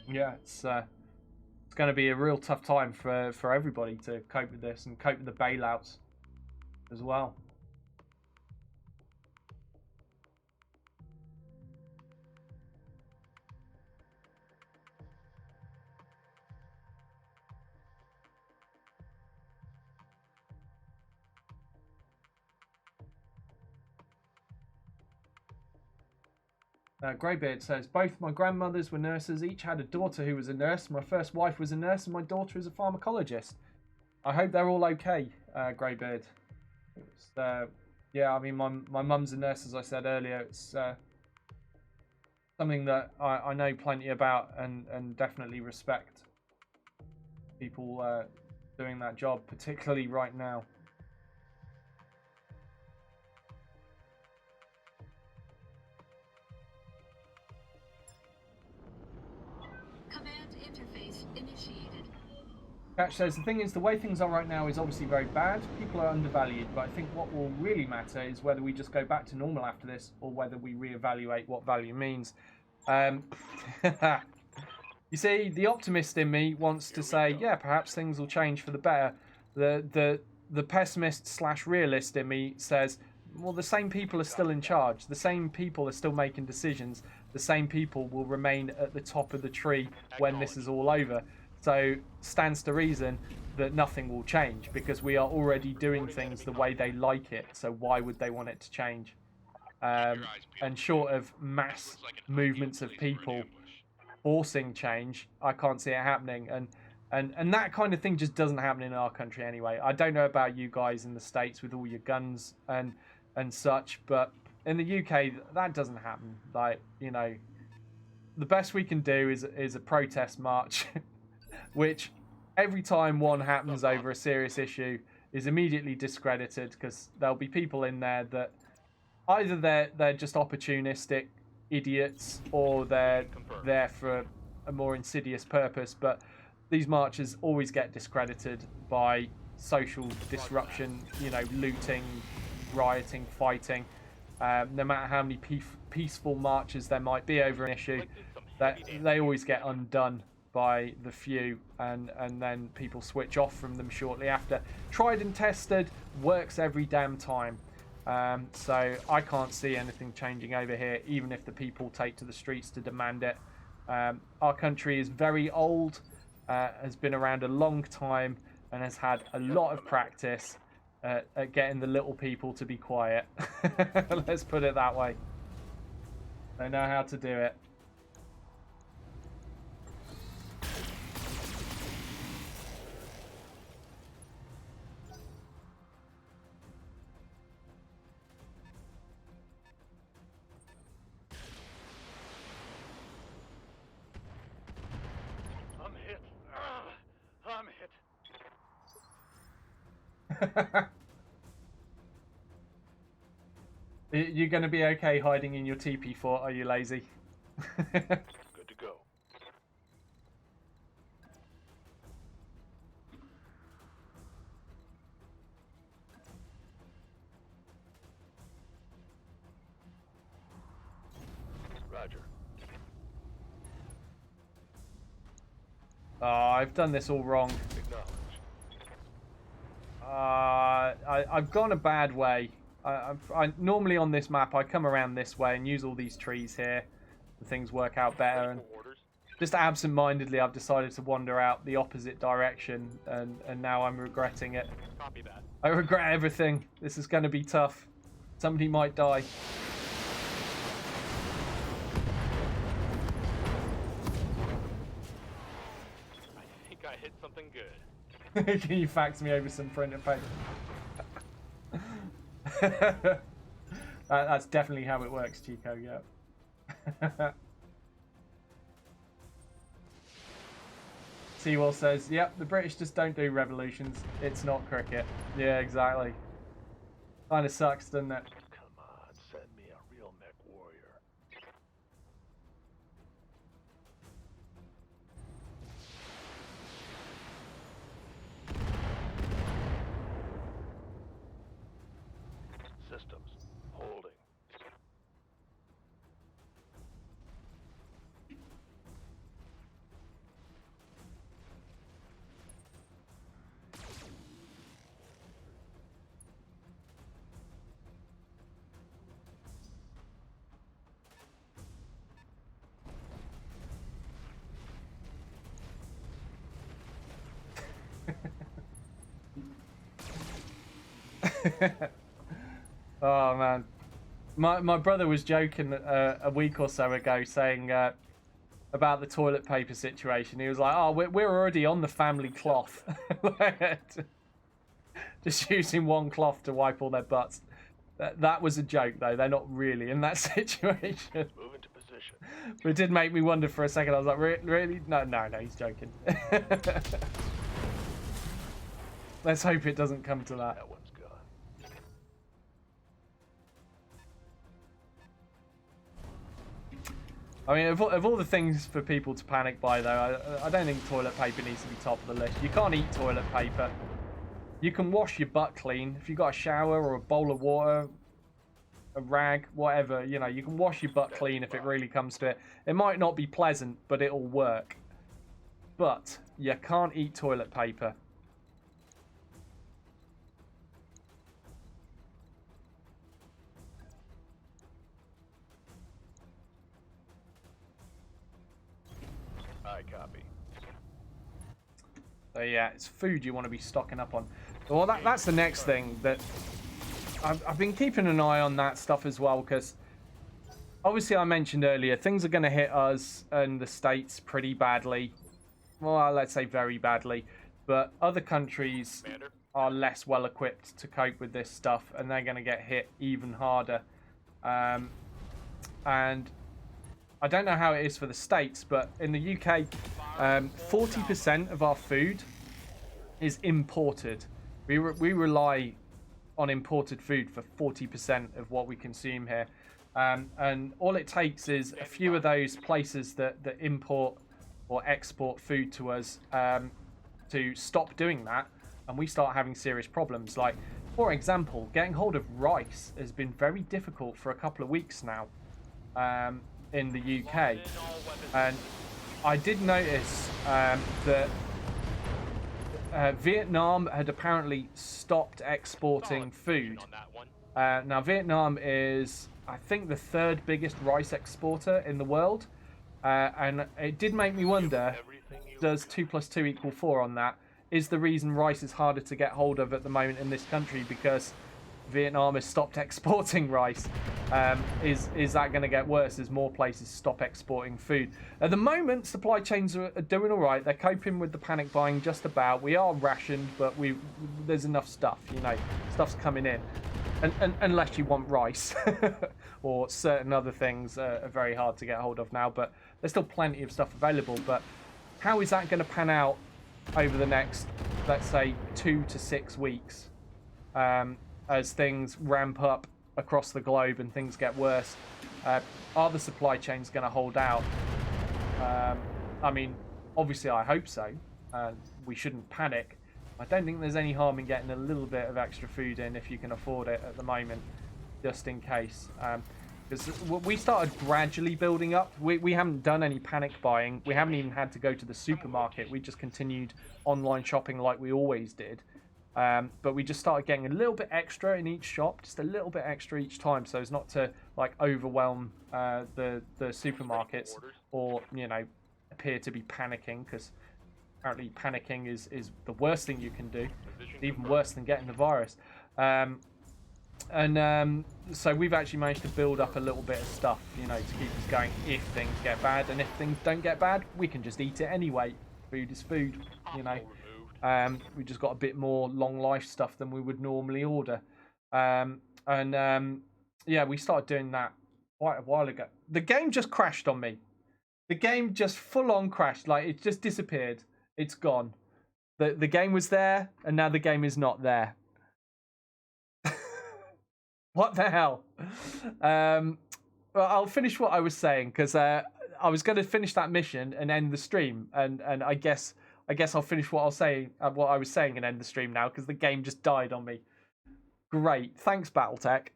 yeah, it's going to be a real tough time for everybody to cope with this and cope with the bailouts as well. Greybeard says, both my grandmothers were nurses, each had a daughter who was a nurse. My first wife was a nurse and my daughter is a pharmacologist. I hope they're all okay, Greybeard. Yeah, I mean, my mum's a nurse, as I said earlier. It's something that I know plenty about and definitely respect. people doing that job, particularly right now. Command interface initiated. Catch says, the thing is, the way things are right now is obviously very bad. People are undervalued, but I think what will really matter is whether we just go back to normal after this or whether we reevaluate what value means. You see, the optimist in me wants to say, yeah, perhaps things will change for the better. The pessimist slash realist in me says, well, the same people are still in charge. The same people are still making decisions. The same people will remain at the top of the tree when this is all over. So stands to reason that nothing will change because we are already doing things the way they like it. So why would they want it to change? And short of mass movements of people forcing change, I can't see it happening. And that kind of thing just doesn't happen in our country anyway. I don't know about you guys in the States with all your guns and such, but in the UK that doesn't happen. Like, you know, the best we can do is a protest march, which every time one happens over a serious issue is immediately discredited because there'll be people in there that either they're just opportunistic idiots or they're there for a more insidious purpose. But these marches always get discredited by social disruption, you know, looting, rioting, fighting. No matter how many peaceful marches there might be over an issue, that they always get undone by the few, and then people switch off from them shortly after. Tried and tested, works every damn time. So I can't see anything changing over here, even if the people take to the streets to demand it. Our country is very old, has been around a long time, and has had a lot of practice at getting the little people to be quiet. Let's put it that way. They know how to do it. I'm hit. You're going to be okay hiding in your teepee fort, are you lazy? Good to go. Roger. Oh, I've done this all wrong. I've gone a bad way. I normally on this map I come around this way and use all these trees here, and things work out better. And just absent-mindedly, I've decided to wander out the opposite direction, and now I'm regretting it. Copy that. I regret everything. This is going to be tough. Somebody might die. I think I hit something good. Can you fax me over some printed paper? That's definitely how it works, Chico, yeah. Seawall says, yep, the British just don't do revolutions. It's not cricket. Yeah, exactly. Kind of sucks, doesn't it? Come on, send me a real mech warrior. Systems holding. Oh man, my brother was joking a week or so ago, saying about the toilet paper situation. He was like, "Oh, we're already on the family cloth, just using one cloth to wipe all their butts." That was a joke, though. They're not really in that situation. Move into position. But it did make me wonder for a second. I was like, really? No, he's joking. Let's hope it doesn't come to that. That one's gone. I mean, of all the things for people to panic by, though, I don't think toilet paper needs to be top of the list. You can't eat toilet paper. You can wash your butt clean. If you've got a shower or a bowl of water, a rag, whatever, you know, you can wash your butt clean if it really comes to it. It might not be pleasant, but it'll work. But you can't eat toilet paper. I copy. So yeah, it's food you want to be stocking up on. Well, that's the next thing that I've been keeping an eye on that stuff as well, because obviously I mentioned earlier things are going to hit us and the States pretty badly. Well, let's say very badly, but other countries Commander. are less well equipped to cope with this stuff, and they're going to get hit even harder. And I don't know how it is for the States, but in the UK, 40% of our food is imported. We rely on imported food for 40% of what we consume here. And all it takes is a few of those places that import or export food to us to stop doing that, and we start having serious problems. Like, for example, getting hold of rice has been very difficult for a couple of weeks now in the UK. And I did notice that Vietnam had apparently stopped exporting food. On that one. Now, Vietnam is, I think, the third biggest rice exporter in the world. And it did make me wonder, Everything you does 2 + 2 = 4 on that? Is the reason rice is harder to get hold of at the moment in this country because Vietnam has stopped exporting rice? Is that going to get worse as more places stop exporting food? At the moment, supply chains are doing all right. They're coping with the panic buying just about. We are rationed, but there's enough stuff. You know, stuff's coming in. And unless you want rice or certain other things are very hard to get hold of now, but there's still plenty of stuff available. But how is that going to pan out over the next, let's say, 2 to 6 weeks as things ramp up across the globe and things get worse? Are the supply chains going to hold out? I mean, obviously I hope so. We shouldn't panic. I don't think there's any harm in getting a little bit of extra food in if you can afford it at the moment, just in case. Because we started gradually building up. We haven't done any panic buying. We haven't even had to go to the supermarket. We just continued online shopping like we always did. But we just started getting a little bit extra in each shop, just a little bit extra each time, so as not to like overwhelm the supermarkets or, you know, appear to be panicking, because apparently panicking is the worst thing you can do, even worse than getting the virus. So we've actually managed to build up a little bit of stuff, you know, to keep us going if things get bad. And if things don't get bad, we can just eat it anyway. Food is food, you know. We just got a bit more long life stuff than we would normally order. Yeah, we started doing that quite a while ago. The game just crashed on me. The game just full on crashed. Like, it just disappeared. It's gone. The game was there, and now the game is not there. What the hell? Well, I'll finish what I was saying, because I was going to finish that mission and end the stream, and I guess I'll finish what I was saying and end the stream now, because the game just died on me. Great, thanks BattleTech.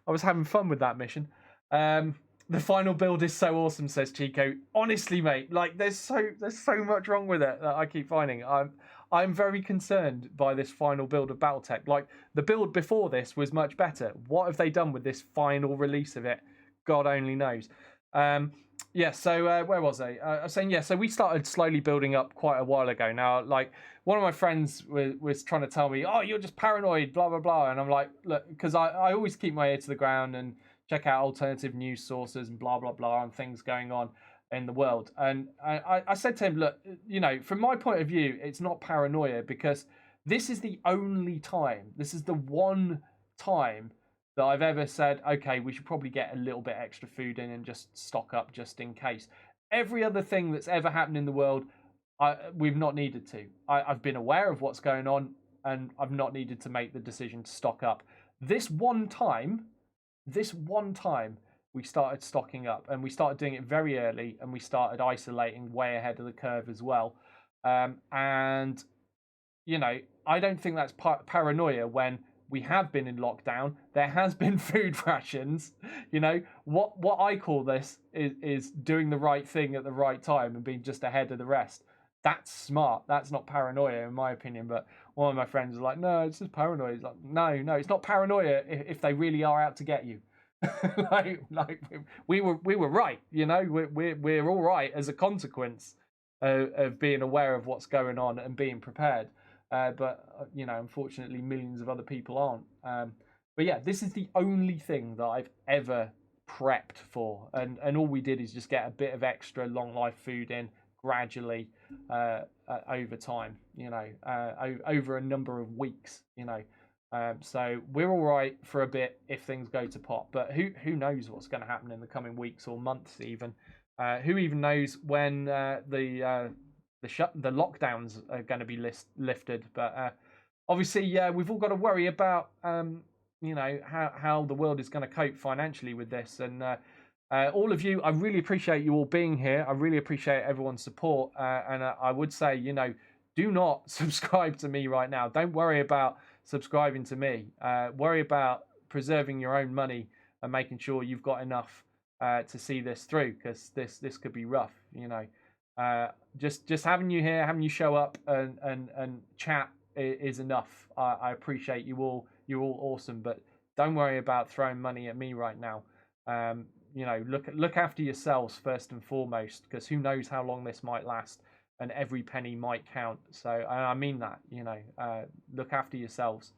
I was having fun with that mission. The final build is so awesome, says Chico. Honestly, mate, like there's so much wrong with it that I keep finding. I'm very concerned by this final build of BattleTech. Like, the build before this was much better. What have they done with this final release of it? God only knows. Yeah, so where was I? I was saying, yeah, so we started slowly building up quite a while ago. Now, like, one of my friends was trying to tell me, oh, you're just paranoid, blah, blah, blah. And I'm like, look, because I always keep my ear to the ground and check out alternative news sources and blah, blah, blah, and things going on in the world. And I said to him, look, you know, from my point of view, it's not paranoia, because this is the only time, this is the one time that I've ever said, okay, we should probably get a little bit extra food in and just stock up just in case. Every other thing that's ever happened in the world, we've not needed to. I've been aware of what's going on. I've not needed to make the decision to stock up. This one time, we started stocking up, and we started doing it very early, and we started isolating way ahead of the curve as well. And you know, I don't think that's paranoia when we have been in lockdown. There has been food rations. You know, what I call this is doing the right thing at the right time and being just ahead of the rest. That's smart. That's not paranoia, in my opinion. But one of my friends was like, "No, it's just paranoia." He's like, "No, it's not paranoia if they really are out to get you." like we were right. You know, we're all right as a consequence of being aware of what's going on and being prepared. But you know, unfortunately, millions of other people aren't. But yeah, this is the only thing that I've ever prepped for, and all we did is just get a bit of extra long life food in gradually over time. You know, over a number of weeks. You know, so we're all right for a bit if things go to pot. But who knows what's going to happen in the coming weeks or months even? Who even knows when the lockdowns are going to be lifted? But obviously, we've all got to worry about you know, how the world is going to cope financially with this. And all of you, I really appreciate you all being here. I really appreciate everyone's support. And I would say, you know, do not subscribe to me right now. Don't worry about subscribing to me. Worry about preserving your own money and making sure you've got enough to see this through, because this could be rough. You know, just having you here, having you show up and chat is enough. I appreciate you all. You're all awesome, but don't worry about throwing money at me right now. You know, look after yourselves first and foremost, because who knows how long this might last, and every penny might count. So I mean that. You know, look after yourselves.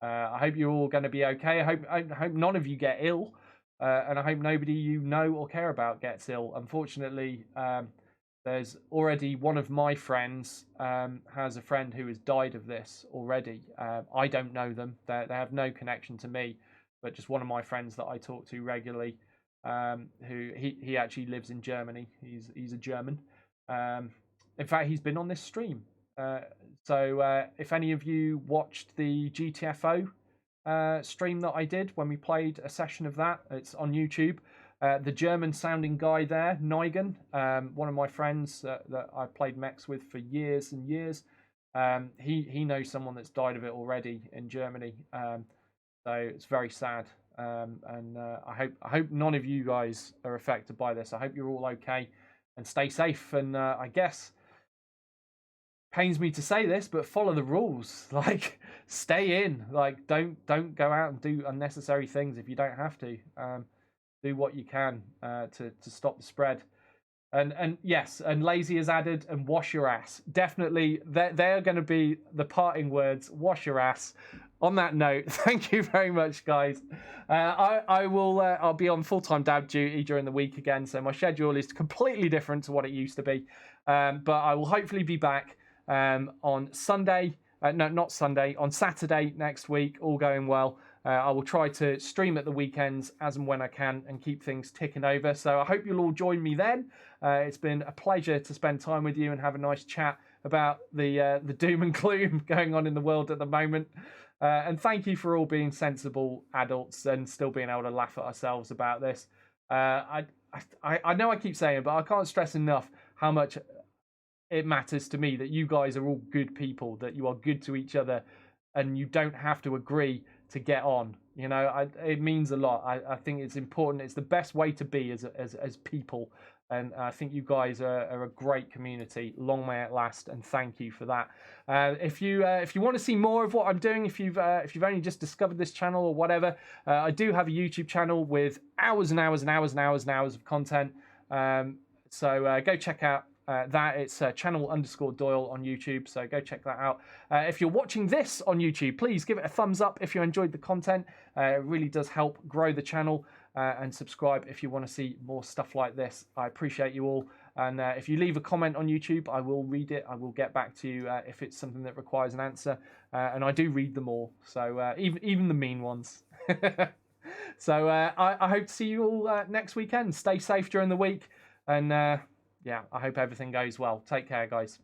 I hope you're all going to be okay. I hope none of you get ill, and I hope nobody you know or care about gets ill. Unfortunately, there's already one of my friends has a friend who has died of this already. I don't know them. They have no connection to me, but just one of my friends that I talk to regularly, who he actually lives in Germany. He's a German. In fact, he's been on this stream. So if any of you watched the GTFO stream that I did when we played a session of that, it's on YouTube. The German-sounding guy there, Neugen, one of my friends that I played mechs with for years and years, he knows someone that's died of it already in Germany. So it's very sad, and I hope none of you guys are affected by this. I hope you're all okay and stay safe. And I guess, pains me to say this, but follow the rules. Like, stay in. Like, don't go out and do unnecessary things if you don't have to. Do what you can to stop the spread. And yes, and lazy is added, and wash your ass. Definitely, they're going to be the parting words. Wash your ass. On that note, thank you very much, guys. I'll be on full-time dad duty during the week again, so my schedule is completely different to what it used to be. But I will hopefully be back on Sunday. No, not Sunday. On Saturday next week, all going well. I will try to stream at the weekends as and when I can and keep things ticking over. So I hope you'll all join me then. It's been a pleasure to spend time with you and have a nice chat about the doom and gloom going on in the world at the moment. And thank you for all being sensible adults and still being able to laugh at ourselves about this. I know I keep saying it, but I can't stress enough how much it matters to me that you guys are all good people, that you are good to each other, and you don't have to agree to get on. You know, it means a lot. I think it's important. It's the best way to be as people, and I think you guys are a great community. Long may it last, and thank you for that. If you want to see more of what I'm doing, if you've only just discovered this channel or whatever, I do have a YouTube channel with hours and hours and hours and hours and hours of content. So go check out that. It's channel_Doyle on YouTube, so go check that out. If you're watching this on YouTube, please give it a thumbs up if you enjoyed the content. It really does help grow the channel, and subscribe if you want to see more stuff like this. I appreciate you all, and if you leave a comment on YouTube, I will read it. I will get back to you if it's something that requires an answer, and I do read them all, so even the mean ones. So I hope to see you all next weekend. Stay safe during the week, and yeah, I hope everything goes well. Take care, guys.